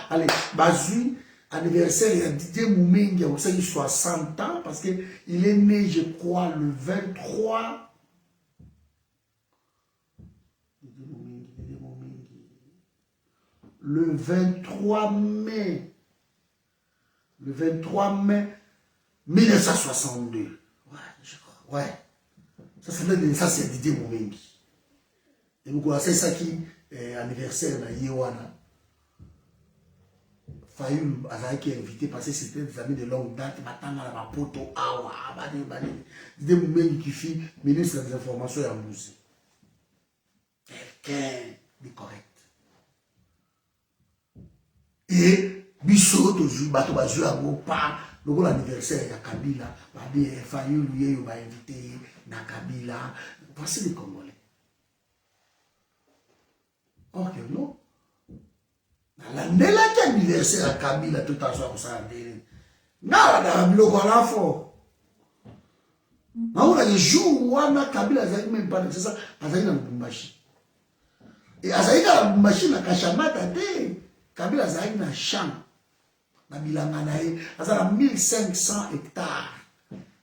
allez, Bazui, anniversaire, il y a Didier Moumengi, il a 60 ans, parce qu'il est né, je crois, le 23. Le 23 mai. Le 23 mai 1962. Ouais, je crois. Ouais. Ça c'est Didier Moumengi. Et vous connaissez ça qui est anniversaire de Yewana. Fayoul qui est invité parce que c'était des amis de longue date. Matanga la poto awa. Didier Moumengi qui fit ministre des Informations et Ambouzi. Quelqu'un de correct. Et biso toujours bato bazou yango pa loko l'anniversaire ya Kabila babi Fayoul yeyo ba invité na Kabila voici les Congolais. Or que non la nela qui anniversaire ya Kabila tout à fait ça ndé na la biloko la fo na on a les jours wana Kabila zaki même pas c'est ça azaki na Lubumbashi et azaki na Lubumbashi na Kashamata te Kabila azali na champ na bilanga na ye azala 1500 hectares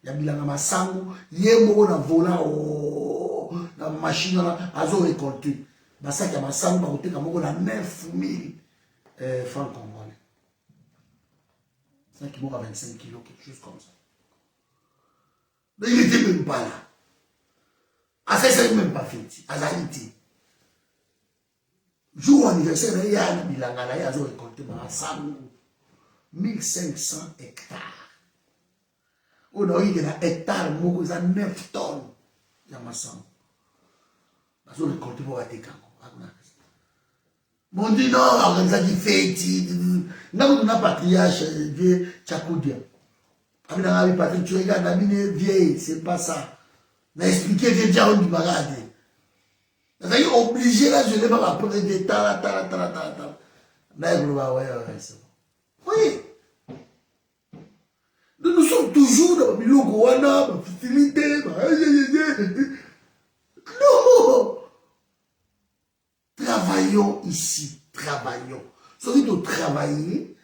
ya bilanga masango ye moko na vola na machine na azo récolter basaki ya masango bakoteka moko na 9000 francs congolais. Ça qui moko à 25 kilos, quelque chose comme ça. Mais il n'était même pas là. Azali même pas fait. Azali ti. Jour anniversaire, il y a un bilanga, il y a un récolté 1500 hectares. On a eu un hectare, 9 tonnes. Il y a un sang. Ils ont récolté pour attaquer. Mon dit non, on a dit fête. Nous n'a patriarche, vieux Tchakoudia. Avec Patrick, tu regardes, la mine vieille, c'est pas ça. On a expliqué, vieux Diaron du Bagade. Vous êtes obligé là, je ne vais pas appeler des tala. Là, c'est bon. Oui. Nous sommes toujours dans le milieu Gouana, ma fertilité, non. Travaillons ici, travaillons. Celui de travailler,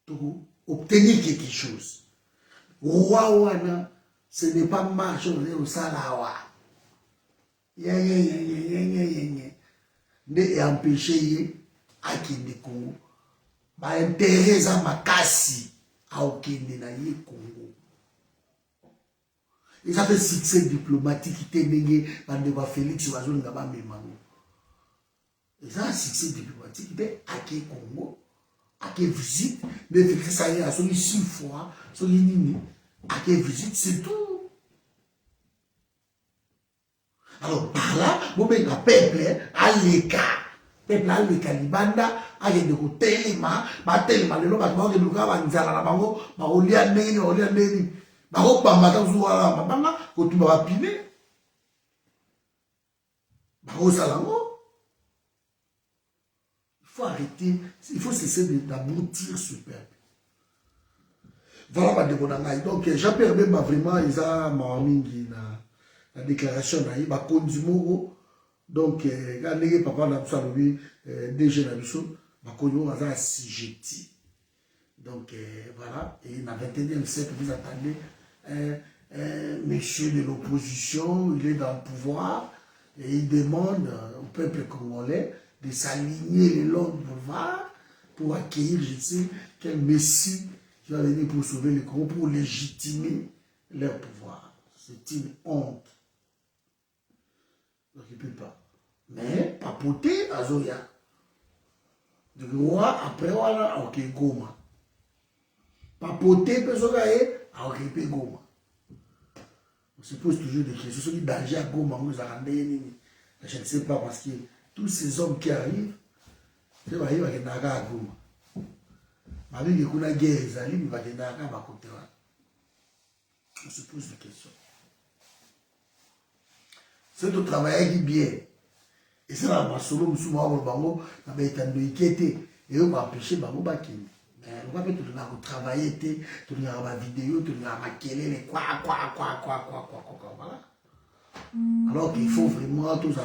pour obtenir quelque chose. Ouaouana, ce n'est pas marcher au salawa. Ne empêcher à qui des Congo. Ma intérêt à ma casse aokende na ye Congo. Et ça fait succès diplomatique qui était dégué par des Félix Bazou Ngaba Memano. Et ça, succès diplomatique qui était à Congo, à qui visite, mais Félix ça y est, à son 6 fois, son nini, à qui visite, c'est tout. Alors par là, vous avez un peuple à l'écart. Peuple à l'écart, Libanda, à y de Telema, Telema, le nom de Luka, Banzala, Bango, Barolia Neni, Barolia Neni. Bako pambata zuwa mabanga kotumba bapine bako salango. Il faut arrêter, il faut cesser d'abrutir ce peuple. Voilà ma dégonanga. Donc Jean-Pierre Bemba vraiment ils a mamingi na déclaration na ba kondimoro. Donc quand papa na salobi DG na biso ba konyo aza assujetti. Donc voilà, et dans le 21e siècle, vous attendez un monsieur de l'opposition, il est dans le pouvoir, et il demande au peuple congolais de s'aligner le long du pouvoir pour accueillir, je sais, quel messie qui va venir pour sauver le Congo, pour légitimer leur pouvoir. C'est une honte. Donc il ne peut pas. Mais papoter à Zoya. De roi après voilà, ok, Goma. Papoter, à Goma. On se pose toujours des questions. Ceux qui danger à Goma, je ne sais pas, parce que tous ces hommes qui arrivent, c'est vrai qu'ils vont à Goma. Malgré qu'il y a une guerre, ils vont à côté. On se pose des questions. C'est de travailler bien. Et c'est là que solo musuma wa bango na betando ikete et on va empêcher bango bakini. Mais on va peut-être travailler té, tourner ma vidéo, tourner ma kelele quoi voilà. Alors qu'il faut vraiment tout ça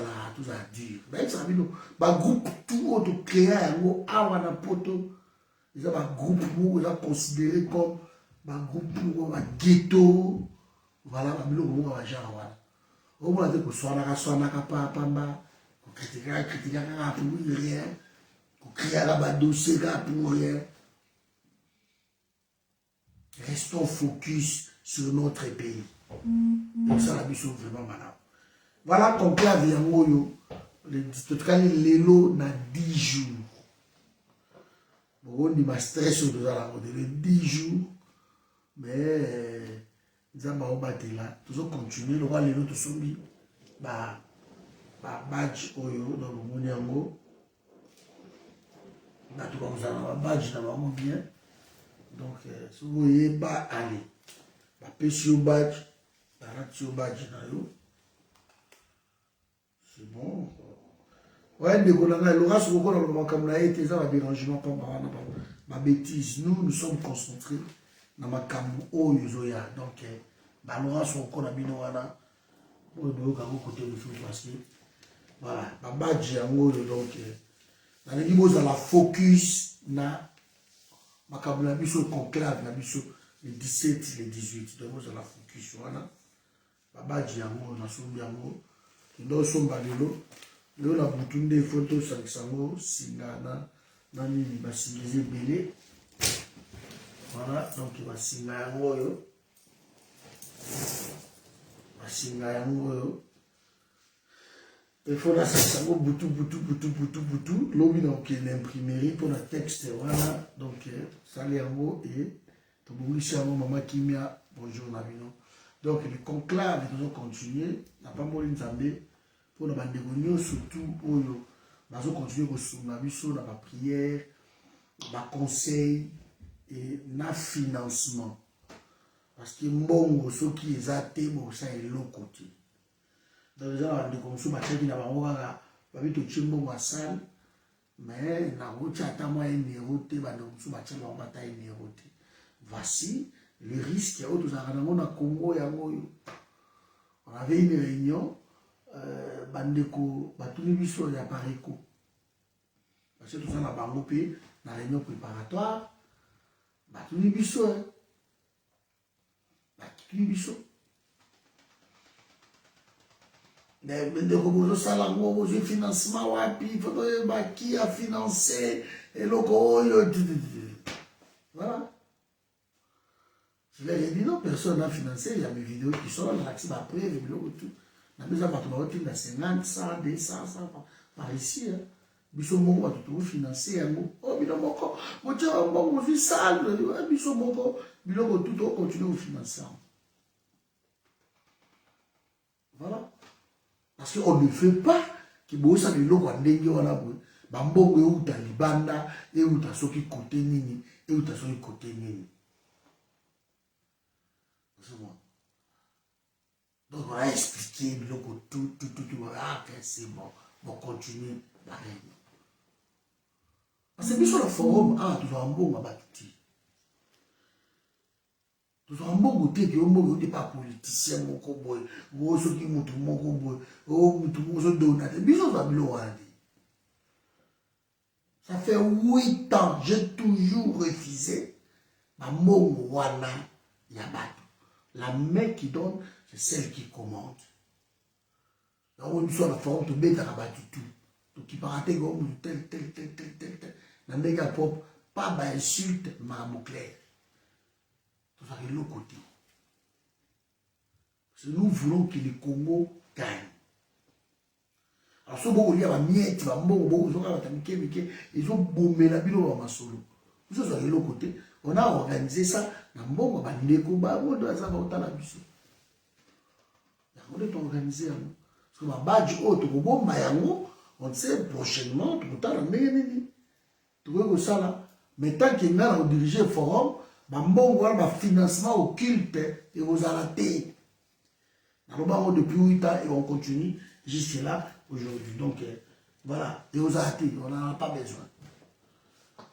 dire. Ben ça veut dire ba groupe tout auto créer yango awa na poto. Ils ont un groupe pour ils ont considéré comme un groupe pour un ghetto. Voilà, ba biloko ngo ba genre voilà. Au moins de ko soana ka pamba. Critiquer pour rien, crier à dossier pour rien. Restons focus sur notre pays. Donc ça, la mission vraiment malade. Voilà conclave yangoyo. Le lot na 10 jours. Bon, on dit ma stress sur les 10 jours. Mais nous avons battu là. Toujours continuer. Le roi les lots sont mis. Bah. Badge oyo dans le monde yango na tout comme ça na badge na bango bien. Donc si vous voyez pas aller ba pesi badge na ratio badge na yo c'est bon. Ouais ndeko na ngai lora soko na makambo na été ça va dérangement pas ma bêtise. Nous sommes concentrés na makambo oyo zoya. Donc ba lora soko na bino wana oyo boyoka côté de fou parce que voilà, ma badge yango donc na ngi boza la focus na makabula biso conclave na biso le 17 le 18 donc boza la focus wana ma badge yango na sombi yango ndo somba lelo na butunde photo sangisango singana na nini basingize belé voilà donc basinga yango yo basinga yango yo. Il faut la savoir boutou. L'homme donc l'imprimerie pour le texte voilà donc ça les mots et pour vous maman Kimia bonjour Navino. Donc le conclave nous continuer n'a pas mort Nzambe pour la bande surtout oyo bazo continuer ko sunga biso na ba prière ba conseil et na financement parce que mbongo soki ezate bo ça est l'autre côté. Dans les gens de consommation qui n'a pas encore pas tout chimbo à salle mais na route atama une route ba de consommation ba bataille une route. Voici le risque ya auto za na Congo ya ngoyo. On avait une réunion bandeko batuni biso ya pareko. Parce que tout ça na bango pe na réunion préparatoire batuni biso de reposer ça là moi j'ai financement wapi faut ba qui a financé et loco voilà Je leur ai dit non, personne n'a financé. Il y a mes vidéos qui sont là, l'accès après, les vidéos tout. La maison à 50, 100, 200, 100 par ici. Biso moko tout financé. Oh, bino moko. Moi, tiens, bon, je vis sale. Biso moko. Bino tout continue au financer. Voilà. Parce qu'on ne fait pas que bosa de l'eau à ndenge wana boy. Bambongo euta libanda, euta soki côté nini, euta soki côté nini. C'est bon. Donc on a expliqué tout. Ah, c'est bon. On continue. Parce que sur le forum, ah, tu vas un bon abatuti. Tu vas un bon côté, tu n'es pas politicien, mon cowboy. Ou ceux qui montent mon cowboy. Ou tout le monde donne. Bisous, ça va. Ça fait 8 ans, j'ai toujours refusé. Ma mot, wana, yabato. La main qui donne, c'est celle qui commande. Donc, on soit la forme, tu mets ta rabattu tout. Donc, tu parles comme tel. Dans les gars propres, pas d'insulte, marabou clair. Tout ça, c'est l'autre côté. Parce que nous voulons que le Congo gagne. Alors, ce bon, il y a un miette, il y a un bon, ils ont bombé la bille au Masolo. Vous savez, de l'autre côté, on a organisé ça. On a organisé. Parce que ma badge haute, on sait prochainement, tout le temps, tout ça là. Mais tant qu'il y a un dirigé le forum, un financement au culte et aux alatés. Depuis 8 ans et on continue jusqu'à là aujourd'hui. Donc voilà, et aux alatés, on n'en a pas besoin.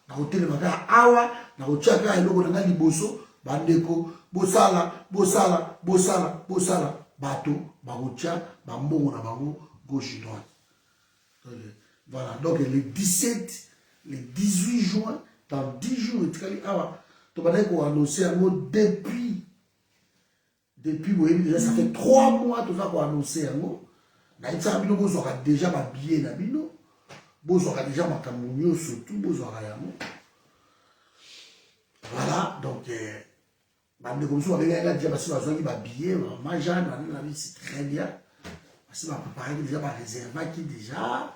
Na hotel maka awa, na ochaka eloko na liboso, bandeko, bosala, bato, barocha, bambongo na bango, gauche et droite. Voilà, donc le 17, le 18 juin, dans 10 jours, tu vas annoncer un mot depuis, ça fait 3 mois que tu vas annoncer un mot. Vous aurez déjà ma billet, vous aurez déjà ma camouflage, surtout, vous aurez un mot. Voilà, donc, comme ça, on a déjà ma billet, ma Jeanne, c'est très bien. Parce que préparé déjà, ma réserve qui déjà,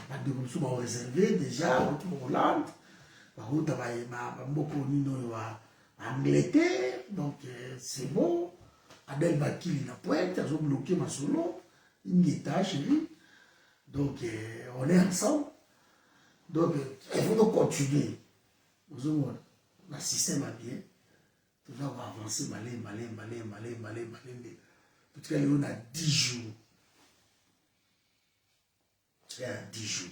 comme ça, on réservé déjà, en Hollande, en Angleterre, donc c'est bon. Adèle Bakili la pointe, elles ont bloqué ma solo, une guitare chérie. Donc, on est ensemble. Donc, il faut donc continuer. Le système va bien. Tout ça va avancer, malin. Tout cas, on a 10 jours. Il y a 10 jours.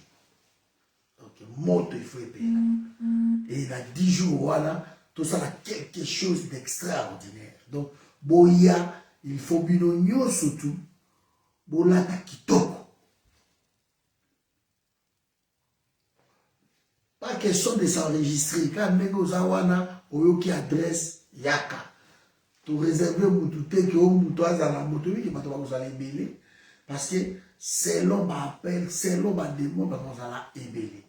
Donc, monte, il faut payer. Et il y a 10 jours, voilà, tout ça a quelque chose d'extraordinaire. Donc, boya, il faut binonio surtout. Bolata kitoko. Pas question de s'enregistrer. Quand nous zawana, oyoki adresse yaka. Tu réserves mutu te que mutu azala mutu qui va vous aller belé parce que selon ma appel, selon ma demande, vous allez ébélé.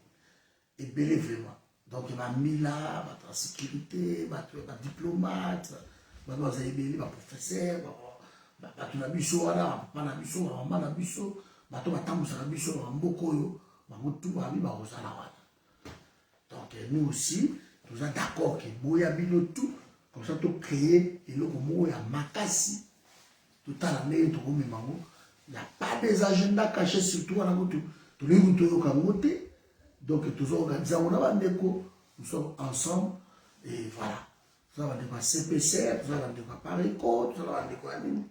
Ébélé vraiment. Donc il m'a mis là, ma sécurité, ma diplomate, ma ébélé, ma professeur, ma biso wana, ma biso, ma maman na biso, ma tambusa na biso, ma mbokoyo, ma mutu ma bi ba ozala wana. Donc nous aussi, nous sommes d'accord que Boya Bino tout, comme ça, tout créer et le mot ya makasi, tout à l'année, tout comme il n'y a pas des agendas cachés sur tout, tout les routes kamoté, donc tous organisés, on a nous sommes ensemble et voilà. Nous avons des CPCR, nous avons des Parico, nous avons des Kouanine.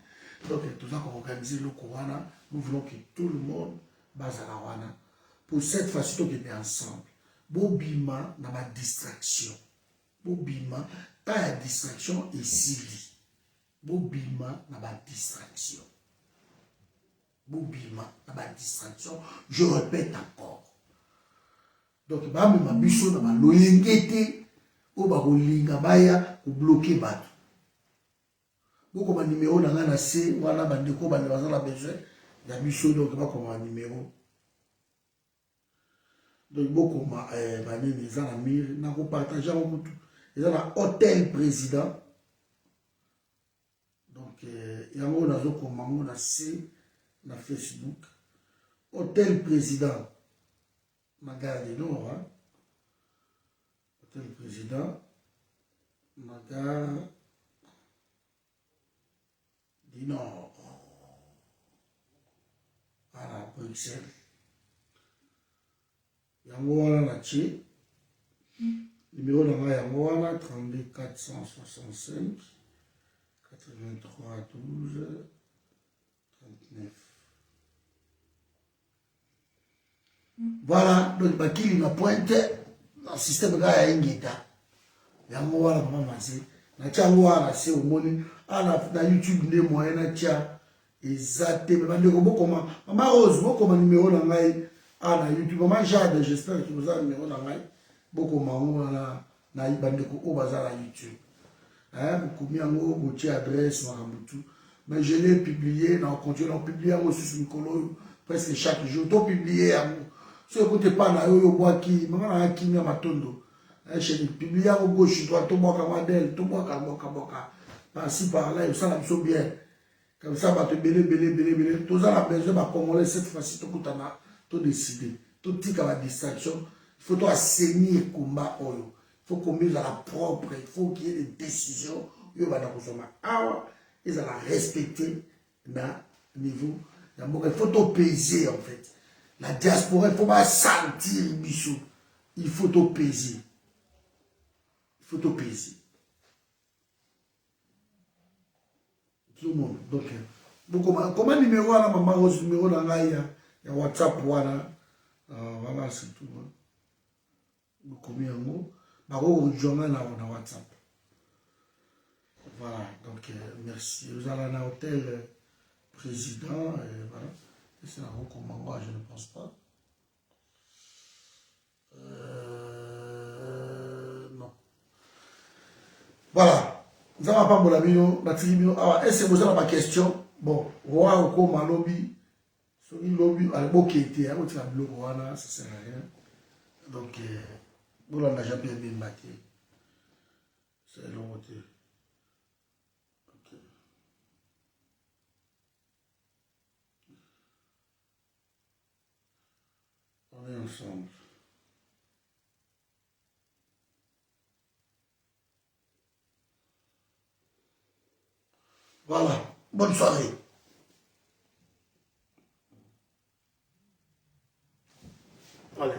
Donc tout ça qu'on organise le Kouana, nous voulons que tout le monde base à la Wana. Pour cette fois-ci, on est ensemble. Bobima na ma distraction. Bobima, quand il y a distraction, ici. Bobima na ma distraction. Bobima na ma distraction. Je répète encore. Donc, ma biso na ma loyengete, ou ba kolinga baya, ou bloquer bato. Beaucoup ma numéro na nga na C, wana bandeko bande bazala besoin, ya biso donc ba comme un numéro. Donc, beaucoup de gens ont partager ils ont un hôtel président. yango nazokoma yango na se na Facebook. Hôtel Président na gare du Nord, hein? Hôtel Président na gare du Nord à Bruxelles. Yango wana na tie numéro na ngai yango wana 32 465 83 12 39. Voilà, donc bakili na pointe na système ga ya ingeta yango wana mama mase na tia yango wana se omoni na YouTube nde moyen na tia ezate bande ko bokoma mama Rose bokoma numéro na ngai na YouTube mama Jade, j'espère que vous avez numéro na ngai bokoma ngo na bande ko o bazala YouTube beaucoup yango botie adresse maramutu, mais je l'ai publié na continue à publier yango sur Mikolo presque chaque jour to publier yango. Si vous n'écoutez pas, vous avez qui matondo. Je publie à gauche, droite, tout bois modèle, tout bois boka. Par-ci, par-là, il s'en a bien. Comme ça, va te belé. Tout ça, la besoin de Congolais, cette fois-ci, tout a tout décidé. Tout tic à la distraction. Il faut assainir le combat. Il faut qu'on mette à la propre. Il faut qu'il y ait des décisions. Il va consommer. Ils ont respecté le niveau. Il faut tout peser, en fait. La diaspora, il ne faut pas sentir Michou. Il faut tout peser. Il faut tout peser. Tout le monde. Donc, comment numéro à la maman Rose, numéro dans la il y a WhatsApp, voilà, c'est tout. Combien de mots? On journal dans WhatsApp. Voilà, donc merci. Vous allez à l'hôtel président, et voilà. C'est un recommandant, je ne pense pas. Non. Voilà. Nous avons pas mon ami, est-ce que vous avez ma question? Bon, roi ou comme lobby, sur le lobby, à l'époque qui était, à l'autre, ça sert à rien. Donc, vous l'avez déjà bien maqué. C'est l'autre. On est ensemble. Voilà. Bonne soirée. Allez.